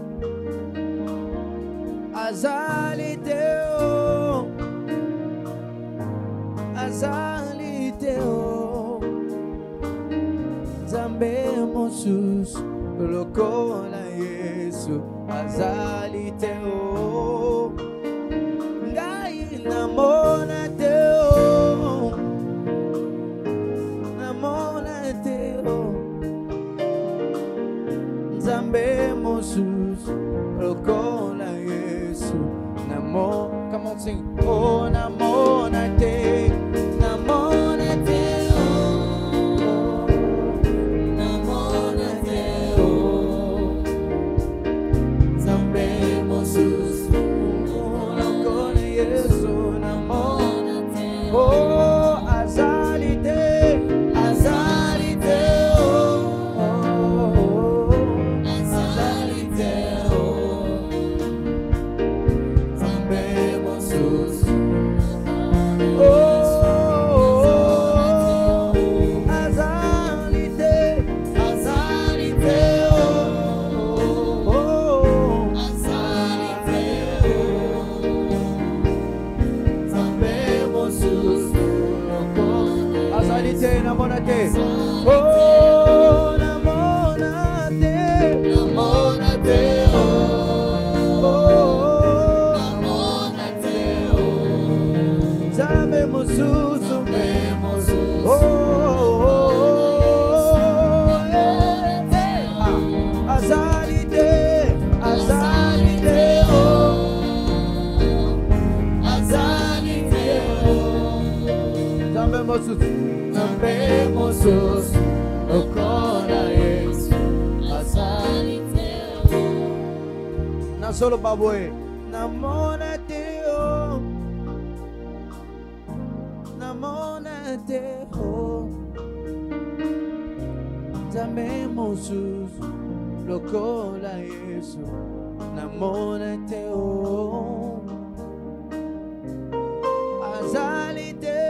azali teo Zambe mosusu lokola Yesu azali teo ngai namona teo Zambe mosus lokola Yesu namo come on sing oh namona te oh namona te oh Zambe mosus lokola Yesu namona te oh azali te te, namona te. Oh, namona te, namona te. Oh, namona te. Zame mosusu, me mosusu. Oh, azali te, azali te. Zambe mosus, okona Yesu, azali teo. Na solo baboe, namona teo, namona teo. Zambe mosus, okona Yesu, namona teo. Azali teo.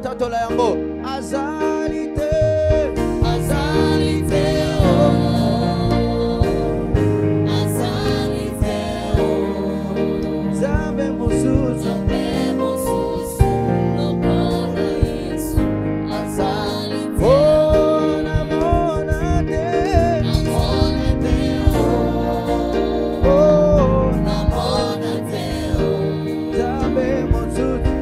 Toto la yango azalite azalite azalite zambe mususu lokola Yesu azalite oh namona te oh namona te zambe mususu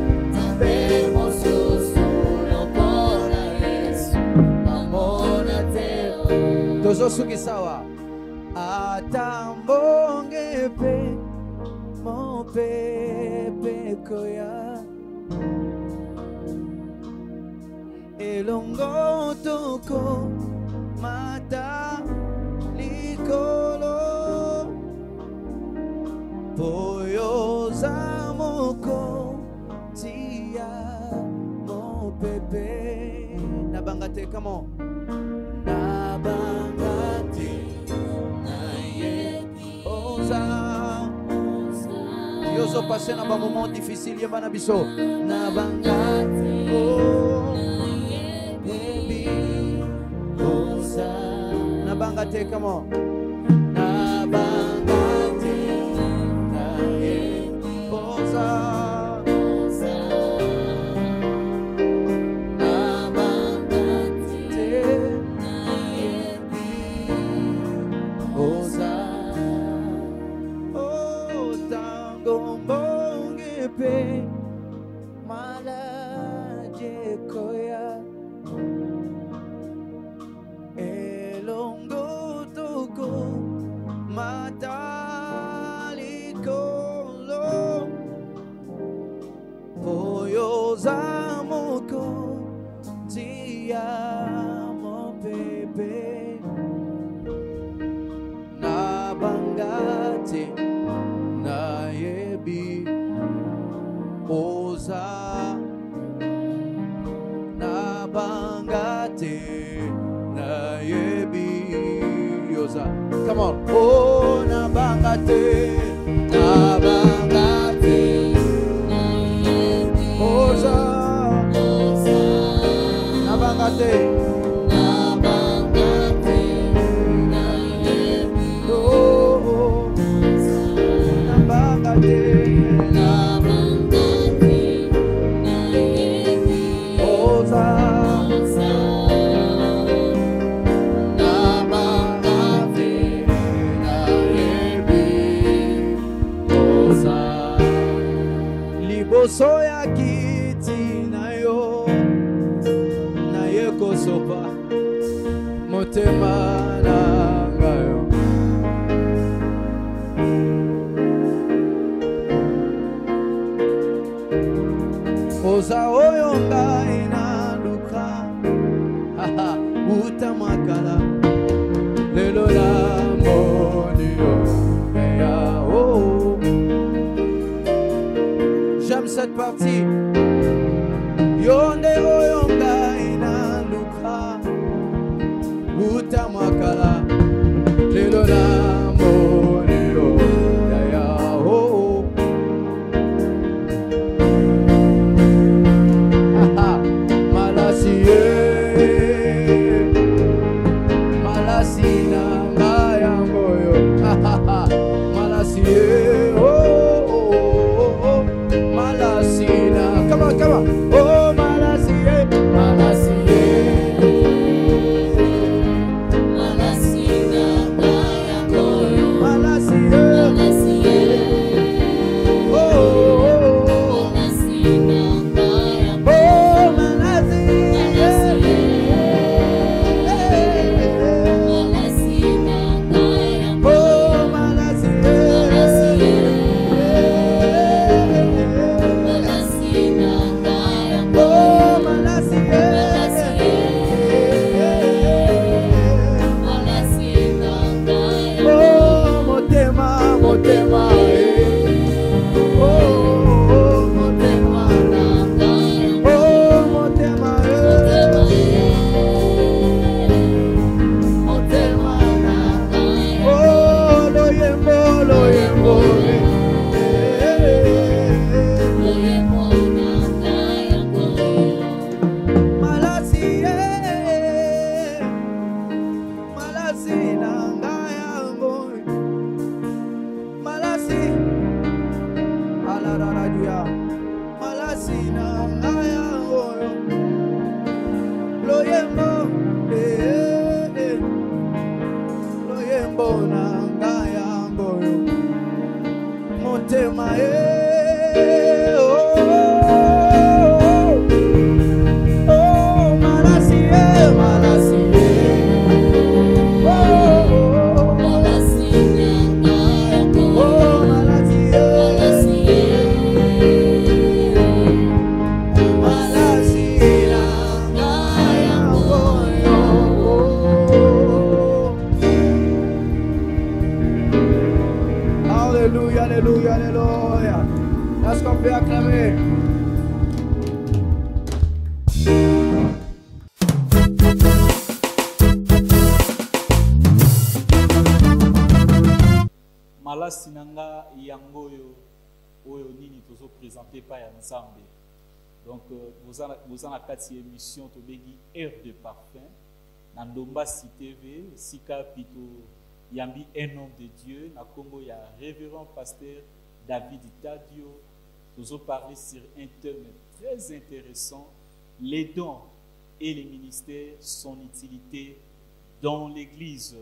tozosuki sawa atambonge pe mopepe koya elongo toko mata likolo poyo zamoko tia mopepe nabangate come on Yo passé dans un moment difficile, il y a un biso. Nabangate, oh, baby, osa. Nabangate, comment? Nabangate, osa. Come on. Oh, nabangate, nabangate, oza, nabangate, nabangate, oh, nabangate, nabangate, oza. Soya kiti na yo na yeko sopa motema na ngayo oza oyo ngai na luka utamakala lelo la monio ya oh. J'aime cette partie. Yonde oyonga ina luka utamwakala le grâce nanga yango oyo nini tozo présenter pa ya nzambe. Donc vous en a quatre émissions to begi Air de parfum na Ndombasi TV sika pito yambi un homme de Dieu na Congo ya révérend pasteur David Tadio. Nous parler sur un thème très intéressant, les dons et les ministères, son utilité dans l'église.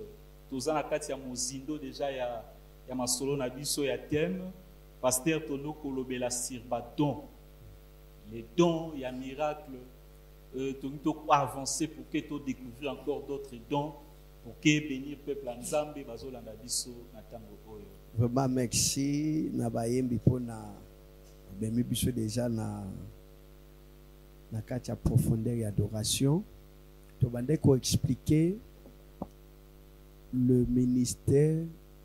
Nous avons ya mozindo déjà ya masolo na biso ya thème pasteur Tono kolobela sur don. Les dons, il y a miracle, tu avancer pour que tu découvrir encore d'autres dons pour que bénir peuple Nzambe bazolanda biso na tango oyo. Vraiment merci na bayembi pona bemi biso déjà na kati ya profondeur et adoration. To bande ko expliquer le ministère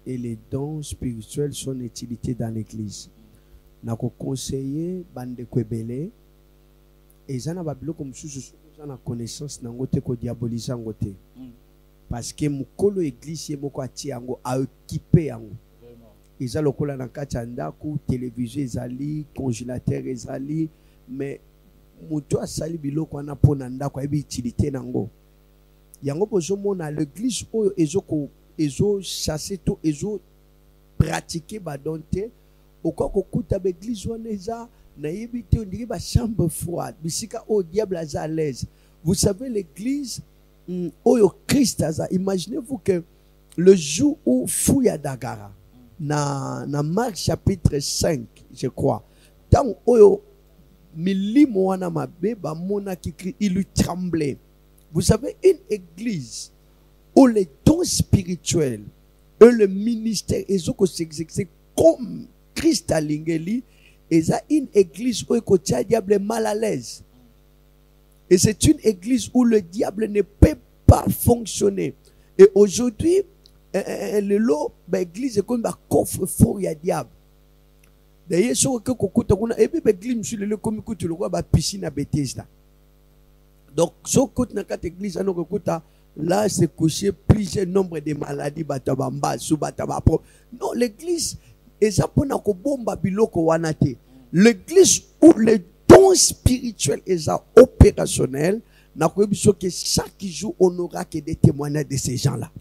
et les dons spirituels, son utilité dans l'église. Na ko conseiller bande ko ebele ezana babilo comme sous na connaissance na ngote ko diaboliser ngote. Parce que mukolo église moko ati yango a équiper yango. Ils ont le na kati ya ndako, télévision ezali, congélateur ezali, mais muto asali biloko wana pona ndako ayebi utilité nango. Yango bozo mona l'église oyo ezo chasser to ezo pratiquer badonte oko kokuta ba église wana eza na yebi te on dirait ba chambre froide, bisika au diable à l'aise. Vous savez l'église oyo Christ aza, imaginez-vous que le jour où Fouya Dagara na Marc chapitre 5 je crois tant oyo milimo wana mabe ba mona qui crie, il lui tremblait. Vous savez une église où les dons spirituels et le ministère ezoko s'exercer comme Christ a lingeli, eza une église où le diable est mal à l'aise. Et c'est une église où le diable ne peut pas fonctionner. Et aujourd'hui le lot l'église est comme un coffre fort ya diable. D'ailleurs ce que kokuta kuna ebi l'église sur le comme kutu le roi ba piscine à Bethesda. Donc ce que na kat église ano kokuta là c'est couché plusieurs nombre de maladies batabamba sous bataba. Non, l'église est apona ko bomba biloko wana te. L'église où le don spirituel est opérationnel, n'a ko biso que chaque jour on n'aura que des témoignages de ces gens-là.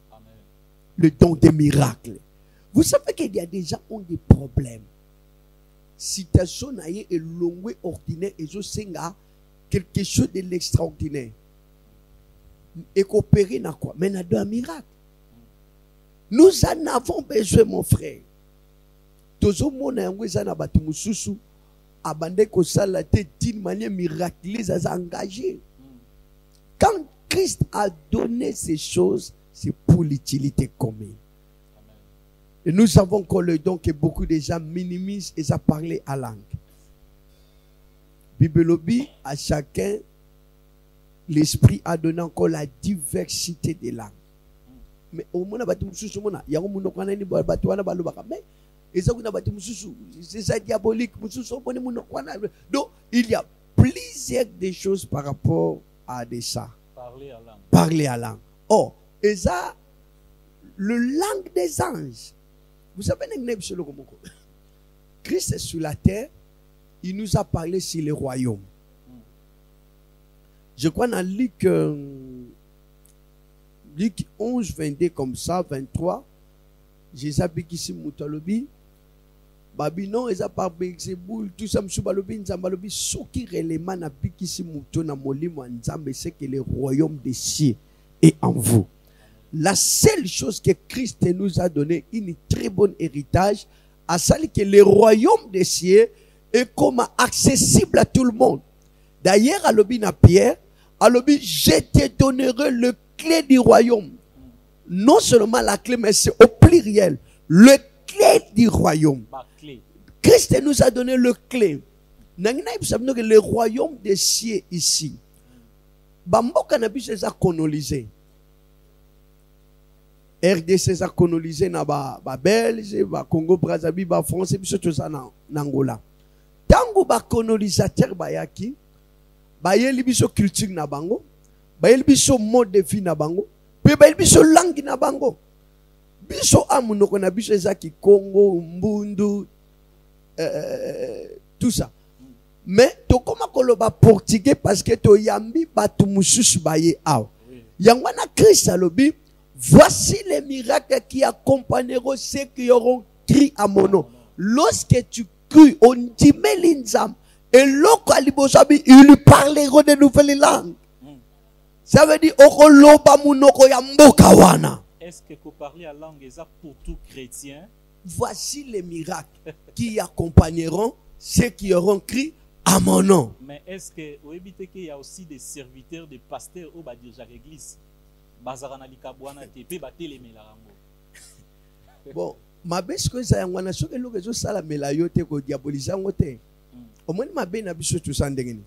Le don des miracles. Vous savez qu'il y a des gens qui ont des problèmes. Citation naïe et longue ordinaire et je sais quelque chose de l'extraordinaire. Et coopérer na quoi? Mais na un miracle. Nous en avons besoin, mon frère. Tozo mona yango ezana batu mususu abande ko sala te d'une manière miraculeuse à s'engager. Quand Christ a donné ces choses, c'est pour l'utilité commune. Et nous savons qu'on le don que beaucoup de gens minimisent et ça parler à langue. Bibelobi, à chacun, l'esprit a donné encore la diversité des langues. Mais au moins, il y a un monde qui a dit c'est ça diabolique. Donc, il y a plusieurs des choses par rapport à ça. Parler à langue. Oh, et ça, le langue des anges. Vous savez, Christ est sur la terre, il nous a parlé sur les royaumes. Je crois dans Luc 11, 22 comme ça, 23, Jésus a dit ici, Moutalobi, Babinon, ils a par Bexeboul, tout ça, Msubalobi, Nzambalobi, ce qui réellement n'a pas ici, Moutona, Molimo, Nzambe, c'est que le royaume des cieux est en vous. La seule chose que Christ nous a donné, une très bonne héritage, à celle que le royaume des cieux est comme accessible à tout le monde. D'ailleurs, à l'obi na Pierre, à l'obi, je te donnerai le clé du royaume. Non seulement la clé, mais c'est au pluriel. Le clé du royaume. Christ nous a donné le clé. Le royaume des cieux ici. Bamboka na biso eza colonisé. RDC a colonisé na ba Belge, ba Congo Brazzaville, ba France, biso tout ça na Angola. Tango ba colonisateur bayaki, ba yeli biso culture na bango, ba yeli biso mode de vie na bango, pe ba yeli biso langue na bango. biso amunoko na biso ezaki Congo, Mbundu, tout ça. Mais to koma koloba portugais parce que to yambi batu mususu baye aw. Yangwana Christ alobi, voici les miracles qui accompagneront ceux qui auront crié à mon nom. Lorsque tu cries, on dit melinzam et l'autre alibosabi, ils lui parleront de nouvelles langues. Ça veut dire okoloba munoko ya mboka wana. Est-ce que parler à langue est pour tout chrétien? Voici les miracles qui accompagneront ceux qui auront crié à mon nom. Mais est-ce que vous évitez qu'il y a aussi des serviteurs, des pasteurs au Badirja l'église? Bazarana likabwana tepe batele melarango. Bon, ma bese ko za yangwana soke loke zo sala melayote ko diaboliser ngote. Au moins ma be na biso to sandengeni.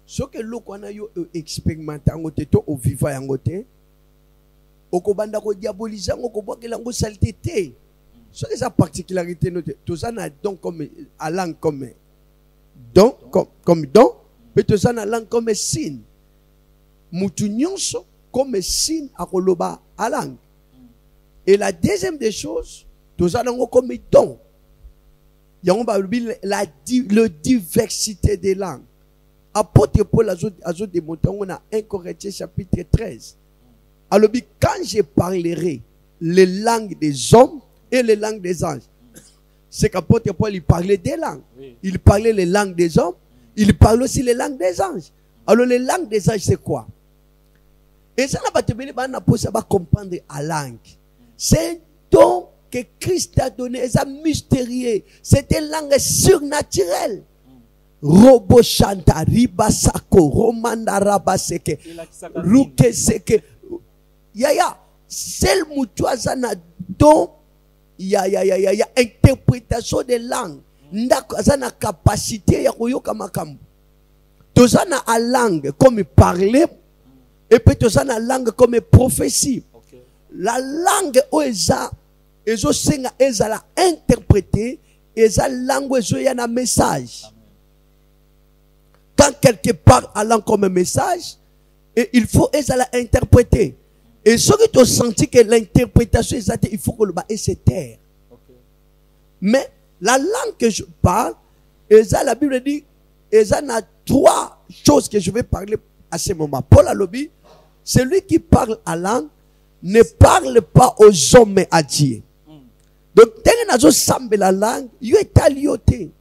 Soke lokwana yo expérimenter ngote to au vivant yangote. Okobanda ko diaboliser ngoko bokela ngo saleté te. Soke sa particularité note. To sana donc comme à langue comme don comme don, mais to sana langue comme signe. Mutu nyonso comme signe à koloba à langue. Et la deuxième des choses, tout ça comme don. Il y a la diversité des langues. Apôtre Paul a démontré on a 1 Corinthiens chapitre 13. Alors quand je parlerai les langues des hommes et les langues des anges, c'est qu'apôtre Paul il parlait des langues. Il parlait les langues des hommes, il parle aussi les langues des anges. Alors les langues des anges c'est quoi? Et ça n'a pas comprendre la langue. C'est un don que Christ a donné. C'est mystérieux. C'est une langue surnaturelle. Robo chanta, ribasako, romanda rabaseke, ruke seke. Yaya, seul mutuaza na don. Ya interprétation des langues. Ndako na capacité ya koyoka makambo. Tozana a langue comme parler. Et puis tout ça la langue comme prophétie. Okay. La langue oeza ezo senga eza la interpréter eza langue ezo ya na message. Amen. Quand quelqu'un parle à langue comme message, et il faut eza la interpréter. Et ce qui te senti que l'interprétation exacte, il faut que le bas et se taire. Okay. Mais la langue que je parle, eza la Bible dit eza na trois choses que je vais parler à ce moment. Paul a lobby. Celui qui parle à langue ne parle pas aux hommes mais à Dieu. Donc, dès que sambe la langue, il est alioté.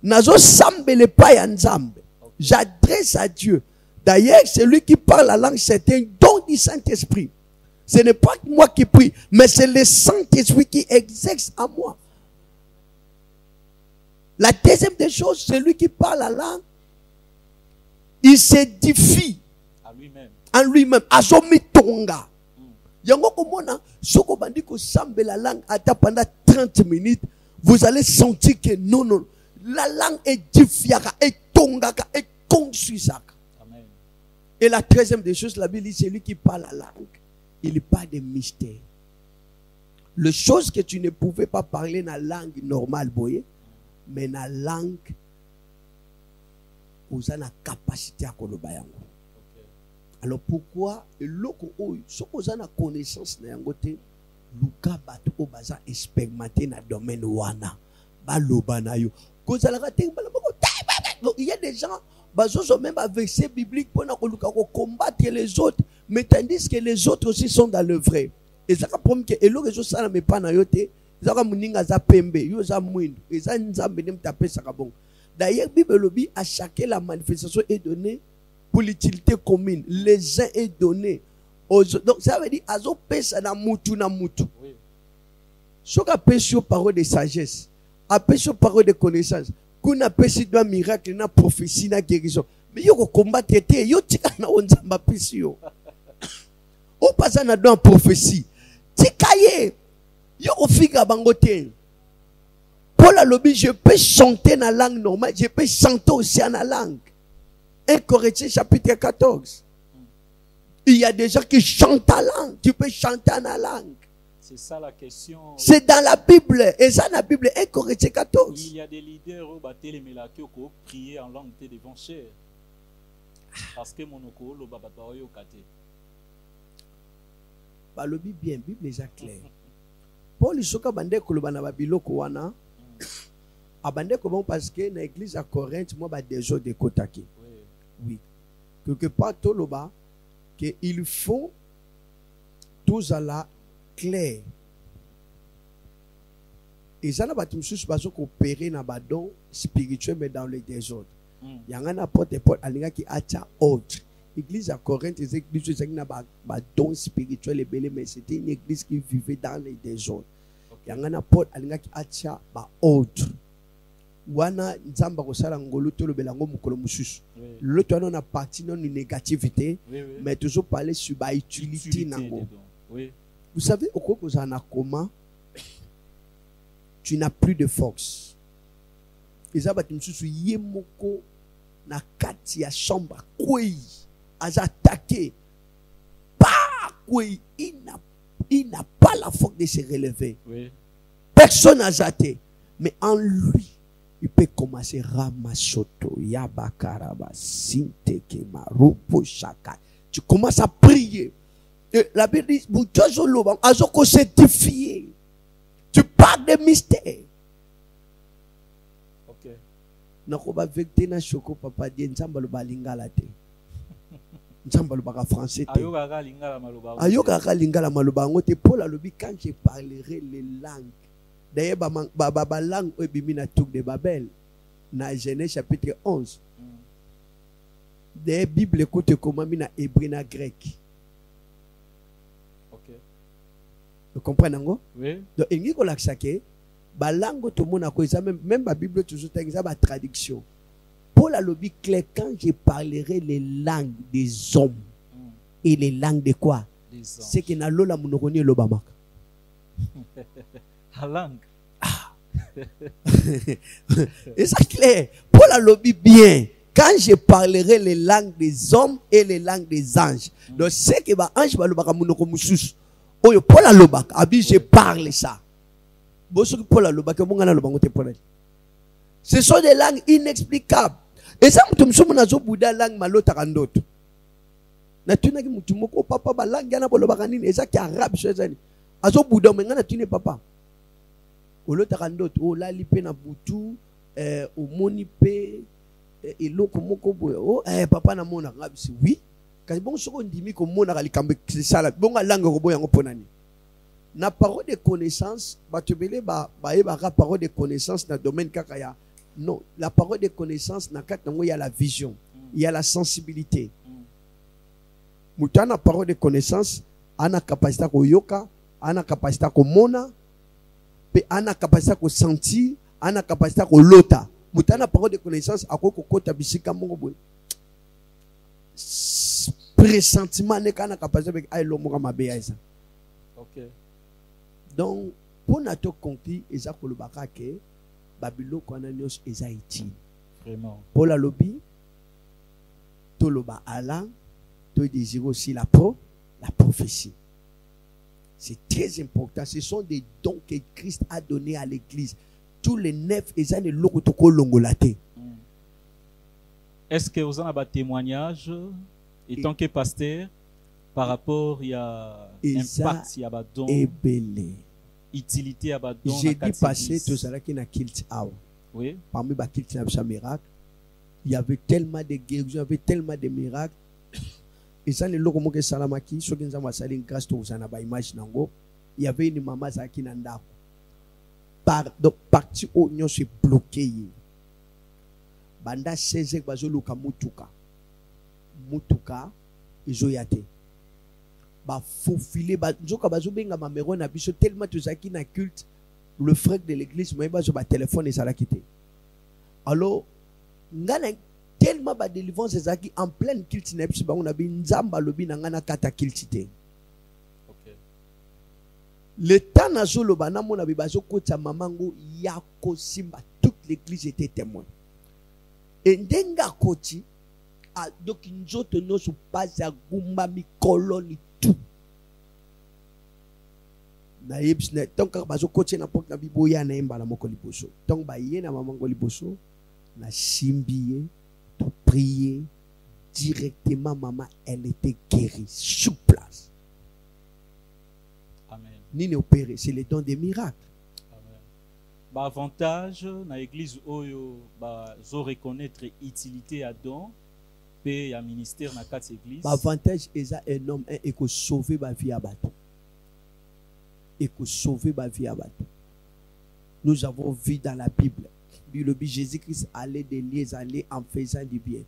Nazo sambe le pas yanzambe. J'adresse à Dieu. D'ailleurs, celui qui parle la langue, c'est un don du Saint-Esprit. Ce n'est pas moi qui prie, mais c'est le Saint-Esprit qui exerce à moi. La deuxième des choses, celui qui parle la langue, il s'édifie en lui-même. Azomi tonga. Yango komona, soko bandi ko sambe la langue ata pendant 30 minutes, vous allez sentir que non, la langue est édifiaka, est tongaka, est construisaka. Amen. Et la troisième des choses, la Bible dit, celui qui parle la langue, il n'y a pas de mystère. Les choses que tu ne pouvais pas parler dans la langue normale, boye, mais dans la langue, vous avez la capacité à koloba yango. Alors pourquoi loko oyo soko za na connaissance na yango te luka bato o baza expérimenté na domaine wana baloba na yo kozalaka te il y a des gens bazozo même avec verset biblique pour na koluka ko combattre les autres mais tandis que les autres aussi sont dans le vrai et ça ka problème que eloko zo sala me pa na yo te zaka muninga za pembe yo za mwindo eza nzambe ne mtapesa ka bon. D'ailleurs Bible lobi à chacun la manifestation est donnée pour l'utilité commune. Les uns est donné aux autres. Donc ça veut dire azo pesa na mutu na mutu. Oui. Soka pesa parole de sagesse, a pesa parole de connaissance. Kuna pesa de miracle na prophétie na guérison. Mais yo ko combattre te yo tika na onzamba pesa yo. O pasa na don prophétie. Tikaye yo ko figa bangote. Paul a lobby, je peux chanter dans la langue normale, je peux chanter aussi en la langue. 1 Corinthiens chapitre 14. Il y a des gens qui chantent en langue. Tu peux chanter en langue. C'est ça la question. C'est dans la Bible. Et ça, dans la Bible, 1 Corinthiens 14. Il y a des leaders qui ont prié en langue devant cher. Parce que mon oko, le kate. Bah, le Bible bien, Bible est clair. Paul isoka bande koloba na babiloko wana abande ko parce que na église à Corinthe moi ba désordre de kotaki. Oui. Quelque part toloba que il faut tous à la clair. Et ça n'a pas tout juste parce qu'on opérer dans le don spirituel mais dans le désordre. Il y a un apôtre alinga qui a ordre. L'église à Corinthe, les églises qui ont don spirituel et belé, mais c'était une église qui vivait dans les désordres. Il y a un apôtre alinga qui a ordre. Wana nzamba kosala ngolo to lobelango mukolo mususu. Le to na partie non négativité, mais toujours parler sur ba utilité nango. Vous savez au quoi vous en a comment tu n'as plus de force. Et ça va te mususu yemoko na kati ya chambre kwei az attaqué pas kwei il n'a pas la force de se relever. Personne n'a zaté, mais en lui il peut commencer Ramasoto, Yabakaraba, Sinteke, Marupo, Shaka. Tu commences à prier. Et la Bible dit, Azoko s'est défié. Tu parles de mystère. Ok. Nakoba vekte na shoko papa di nzamba lo balingala te. Nzamba lo baka français te. Ayoka ka lingala maloba ngote Paul alobi quand je parlerai les langues. D'ailleurs, la langue est na Tour de Babel, dans Genèse chapitre 11. D'ailleurs, la Bible écoute comment na hébreu na grec. Ok. Vous comprenez? Oui. Donc, il y a que la langue tout le monde a même la Bible toujours a traduction. Paul a dit clair quand je parlerai les langues des hommes et les langues de quoi? C'est que na lola munokoni lobama. La langue. Et ça clair. Paul a lobby bien. Quand je parlerai les langues des hommes et les langues des anges. Donc c'est que ba ange ba lobaka munoko mususu. Oyo Paul a lobaka. Abi je parle ça. Boso Paul a lobaka mongana lobango te Paul. Ce sont des langues inexplicables. Et ça mutum sumu nazo buda langue malota kandoto. Na tuna ki mutum moko papa ba langue yana bolobaka nini eza ki arabe chezani. Azo buda mengana tune papa. Olota ndoto olali pe na butu omoni pe eloko moko boye papa na mona ngabisi oui kasi bon soko ndimi ko mona ka likambe sala bonga langue ko boya ngoponani na parole de connaissance batebele ba ka parole de connaissance na domaine kaka ya non la parole de connaissance na kata ngo ya la vision il y a la sensibilité mutana parole de connaissance ana capacité ko yoka ana capacité ko mona pe ana capacité ko sentir ana capacité ko lota mutana parole de connaissance akoko kota bisika mongo boy pressentiment ne kana capacité avec ay lomoka mabe ya ça. OK. Donc pour nato compris eza ko lobaka ke babilo kwana nyos eza utile vraiment pour la lobby to loba ala to désire aussi la prophétie. C'est très important. Ce sont des dons que Christ a donnés à l'église. Tous les 9 et ça ne l'okotoko longolate. Est-ce que vous en avez un témoignage étant que pasteur par rapport il y a impact il y a don utilité à don j'ai dit passer tout ça là qui na kilt out. Oui. Parmi ba kilt na miracle. Il y avait tellement de guérisons, il y avait tellement de miracles. Et ça, le logo moke salamaki, so genza masali grâce to usana ba image nango. Il y avait une maman zaki nanda. Donc parti au nyo se bloqué. Banda 16 bazo luka mutuka. Mutuka izo yate. Ba faufilé ba nzoka bazo benga mamero na biso tellement to zaki na culte le frère de l'église moi bazo ba téléphone et ça la quitté. Alors ngana tellement ba délivrance ezaki en pleine culte na biso bango na binzamba lobi na ngana kata culte. OK. Le temps na zolo bana mona bibazo kota mamango yako simba toute l'église était témoin. Et ndenga koti a donc nzoto no su passe a gumba mikolo ni tout. Na yebsne donc bazo koti na pok na biboya na emba na moko liboso. Donc ba yena mamango liboso na simbié pour prier directement maman elle était guérie sur place. Amen. Nini opéré, c'est le don des miracles. Amen. Ba avantage na église oyo ba zo reconnaître utilité à don pe ya ministère na quatre églises. L'avantage est un homme et que sauver ma vie à bateau. Et que sauver ma vie à bateau. Nous avons vu dans la Bible, le Jésus-Christ allait des lieux aller en faisant du bien.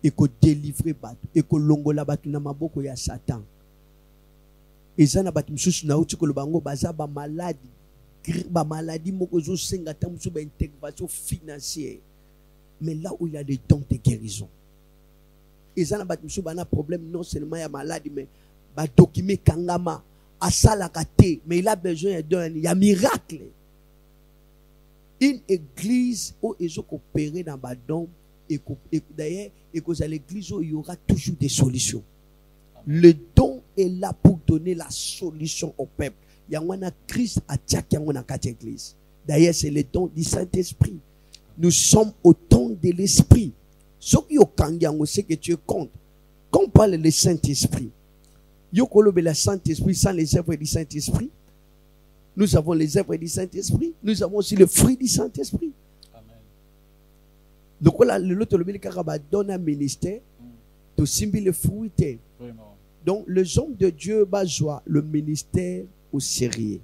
Et que délivrer bateau. Et que longola bateau na maboko ya Satan. Et ça na bateau msusu na uti ko bango baza ba maladie moko zo senga ta msusu ba intervention financière. Mais là où il y a des dons de guérison. Et ça n'a pas de problème non seulement il y a maladie mais ba document kangama asala kate mais il a besoin d'un il y a miracle. Une église où ils ont opéré dans ba don et d'ailleurs et que l'église où il y aura toujours des solutions. Le don est là pour donner la solution au peuple. Il y a un Christ à chaque église. D'ailleurs c'est le don du Saint-Esprit. Nous sommes au don de l'Esprit. Ce qui est c'est que tu comptes. Quand on parle du Saint-Esprit, le Saint-Esprit sans les œuvres du Saint-Esprit. Nous avons les œuvres du Saint-Esprit. Nous avons aussi le fruit du Saint-Esprit. Amen. Donc là, l'autre donne un ministère. Tu simbi le fruit. Vraiment. Donc les hommes de Dieu besoin le ministère au sérieux.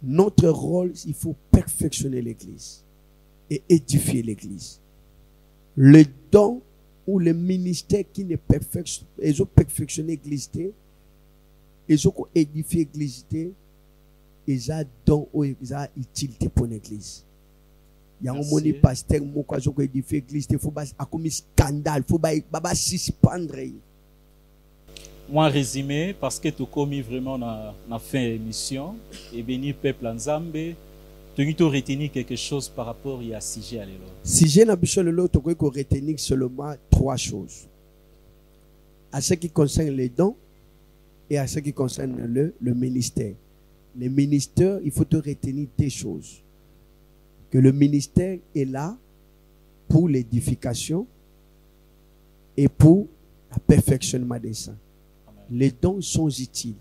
Notre rôle, il faut perfectionner l'église et édifier l'église. Le don ou le ministère qui n'est perfectionné, ils ont perfectionné l'église, ils ont édifié l'église, ils ont don ou ils ont utilité pour l'église. Il y a un moni pasteur qui a édifié l'église, il faut pas comme scandale, il faut pas suspendre. Moi résumé parce que tu commis vraiment na fin émission et béni peuple Nzambe. Tu as retenu quelque chose par rapport à ce sujet. Sujet na biso lelo to ko retenir seulement trois choses. À ce qui concerne les dons et à ce qui concerne le ministère. Le ministère, il faut te retenir des choses. Que le ministère est là pour l'édification et pour le perfectionnement des saints. Les dons sont utiles.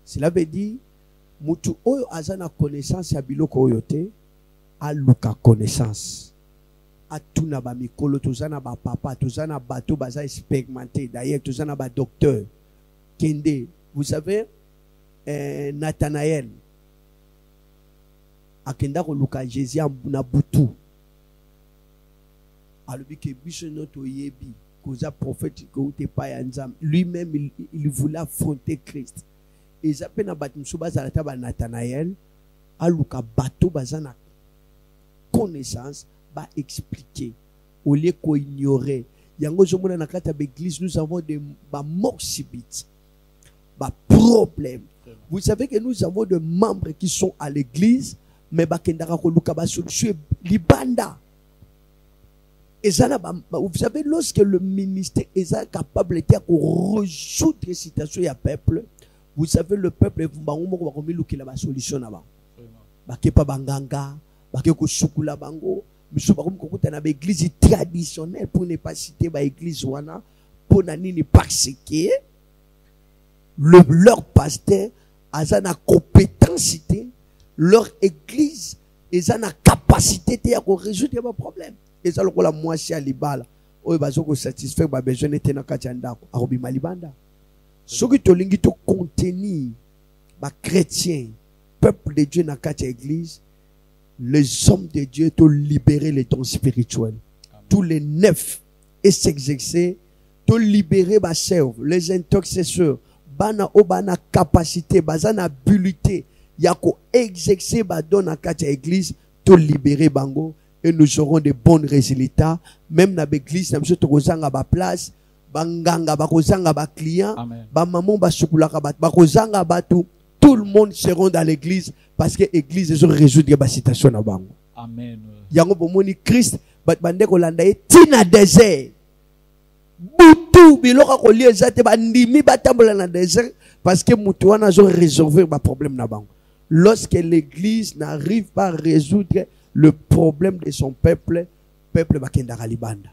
Cela veut dire mutu oyo azana connaissance ya biloko oyo te aluka connaissance atuna ba mikolo tozana ba papa tozana bato baza expérimenté d'ailleurs tozana ba docteur kende vous savez Nathanaël akenda ko luka Jésus na butu alobi ke biso noto yebi koza prophète ko te pa ya nzam lui-même il voulait affronter Christ. Et ça peut na Nathanaël aluka bato bazana connaissance ba expliquer au lieu qu'on ignorer yango jomona na kata l'église nous avons des morts subites ba problème. Vous savez que nous avons des membres qui sont à l'église mais ba kendaka ko luka ba solution libanda. Et ça vous savez lorsque le ministère est capable de résoudre les situations ya peuple. Vous savez, le peuple, il a solution là-bas. Bakepa banganga, bakeko sukula bango, miso bakum kokuta na église traditionnelle pour ne pas citer ba église wana pour na nini parce que leur pasteur a na compétence, leur église a na capacité de résoudre les problèmes. Et ça le la moitié à libala, oyo bazoko satisfaire ba besoin était na kati ndako, arobi malibanda. Ce qui te lingi te contenir, les chrétiens, peuple de Dieu dans la église, les hommes de Dieu te libérer les dons spirituels. Amen. Tous les neufs et s'exercer, te libérer les servent, les intercesseurs, bana obana capacité, bazana habilité, yako exercer ba don dans la église, te libérer bango et nous aurons de bons résultats. Même dans l'église, nous avons ba place. Banganga bakozanga ba client ba maman ba sukulaka ba bakozanga batu tout le monde seront dans l'église parce que l'église ils ont résoudre ba situation na bango. Amen. Yango bomoni Christ bat bande ko landa e tina désert butu biloka ko lieza te bandimi batambola na désert parce que mutu wana zo résolver ba problème na bango. Lorsque l'église n'arrive pas à résoudre le problème de son peuple bakenda libanda.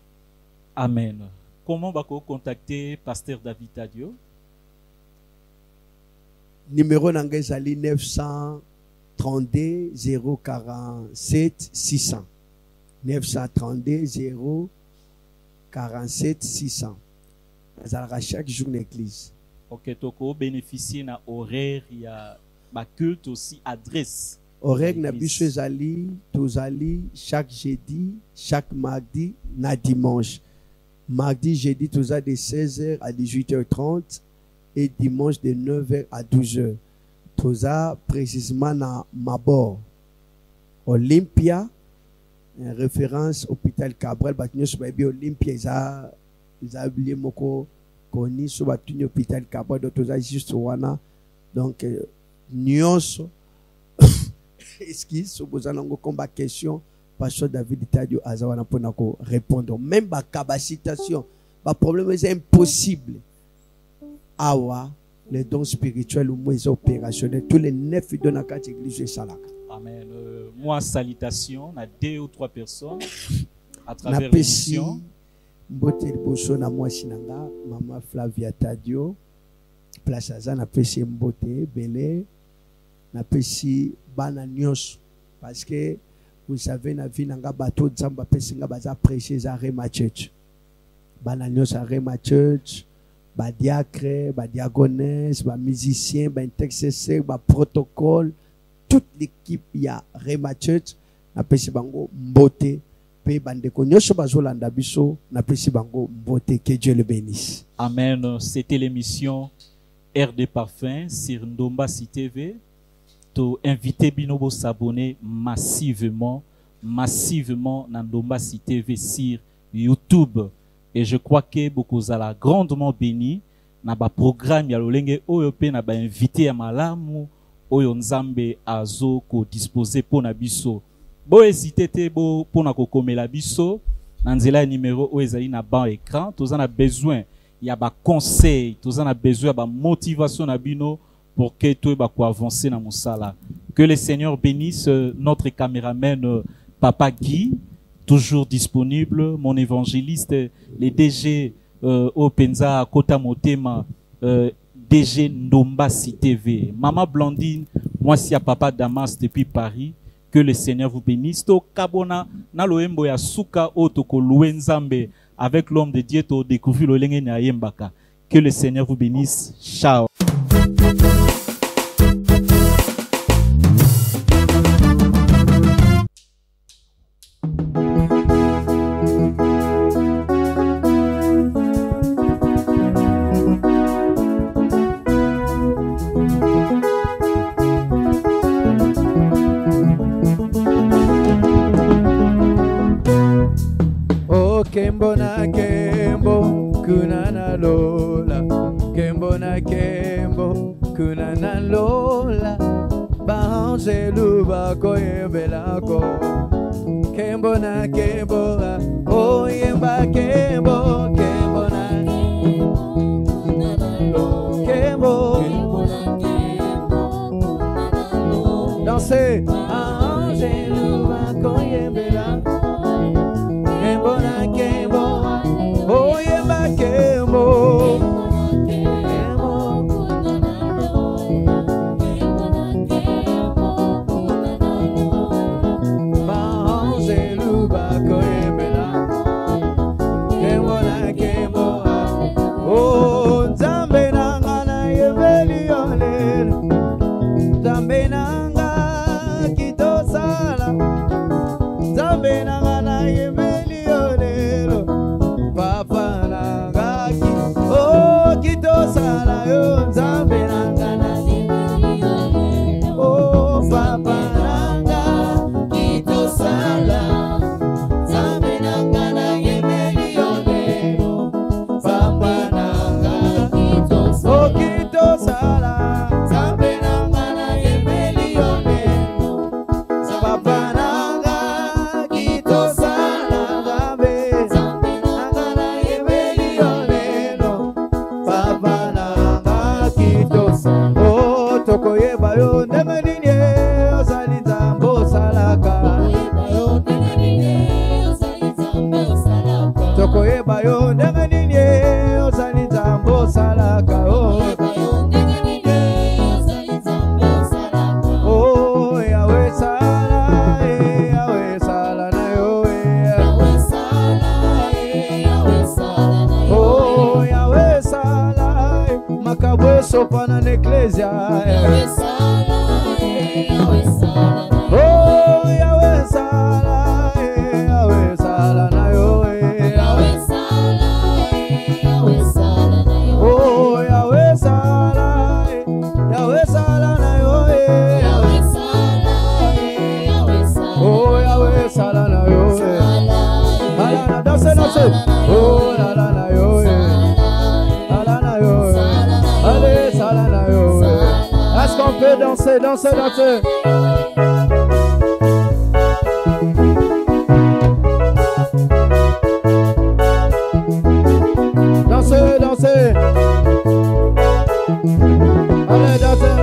Amen. Comment va contacter Pasteur David Tadio? Numéro Nangezali 932 047 600. 932 047 600. À chaque jour l'église. Ok, toko bénéficier na horaire, il y a ba culte aussi adresse. Horaire na biso ezali tozali chaque jeudi, chaque mardi, na dimanche. Mardi, jeudi, toza de 16h à 18h30 et dimanche de 9h à 12h. Toza précisément na Mabor. Olympia, référence hôpital Cabral, Batnyos Baby Olympia, ils ont oublié moko koni so batuni hôpital Cabral, donc toza juste wana. Donc, nyos, excuse, so bozanango combat question. Pasteur David Tadio Azawana pour répondre. Même la capacitation, le problème est impossible. Awa, les dons spirituels ou moins opérationnels, tous les 9 donnent à 4 églises et salaka. Amen. Moi, salutation à 2 ou 3 personnes à travers l'émission. Mbote liboso na moi sinanga, Maman Flavia Tadio, place Aza na pesi mbote, belé, na pesi bana nyos, parce que vous savez, na vie nanga bateau nzamba pesi nga baza prêcher za Rema Church. Bana nyos a Rema Church, ba diacre, ba diagonesse, ba musicien, ba intercesseur, ba protocole, toute l'équipe ya Rema Church na pesi bango mbote pe bandeko nyosho bazolanda biso na pesi bango mbote. Que Dieu le bénisse. Amen. C'était l'émission Air de Parfum sur Ndombasi TV. To inviter binobo s'abonner massivement dans Ndombasi TV sur YouTube. Et je crois que beaucoup zala grandement béni na ba programme ya lolenge oyo pe na ba invité ya malamu oyo nzambe azo ko disposer pour na biso. Bo hésiter te bo pour na ko komela biso na nzela numéro oyo ezali na ban écran. Tous en a besoin ya ba conseil, tous en a besoin ya ba motivation na bino pour que tout va avancer dans mon sala. Que le Seigneur bénisse notre caméraman Papa Guy, toujours disponible, mon évangéliste, les DG Openza Kota Motema, DG Ndombasi TV, Maman Blandine, moi si à Papa Damas depuis Paris. Que le Seigneur vous bénisse. To kabona na loembo ya suka otoko luenzambe avec l'homme de Dieu to découvrir le lenge na yembaka. Que le Seigneur vous bénisse. Ciao. Kembo na kembo kunana lola, kembo na kembo kunana lola, bahanje luba koyembelako, kembo na kembo oyemba kembo, kembo na kembo danser bahanje luba koyembelako. Oh yeah, my Kembo. Oh, Zambe nanga na yebeliole, Zambe nanga kitosala, Zambe nanga na yebeliole. Papa nanga ki, oh kitosala yo Nzambe nanga na yebeliole. Oh papa nanga kitosala, Nzambe nanga na yebeliole. Papa nanga kitosala, oh kitosala, Nzambe nanga na yebeliole. Papa nanga kitosala, Tokoye bayo ndengenye osaliza mbosalaka. Tokoye bayo ndengenye osaliza mbosalaka. sopa na ecclesia. Yahweh sala, Yahweh sala. Oh, Yahweh sala, Yahweh sala na yo. Yahweh sala, Yahweh sala na yo. Oh, Yahweh sala, Yahweh sala na yo. Yahweh sala, Yahweh sala. Oh, Yahweh sala na yo. Ala na danse danse. Oh, la la na yo. Ala na yo. Allez, sala na yo. Est-ce qu'on peut danser, danser, danser? Dansez, dansez. Allez, dansez.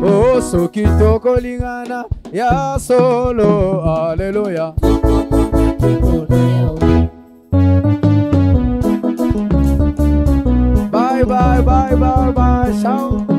Oh, soki tokolingana ya solo, hallelujah. Bye, bye, bye, bye, bye, shout.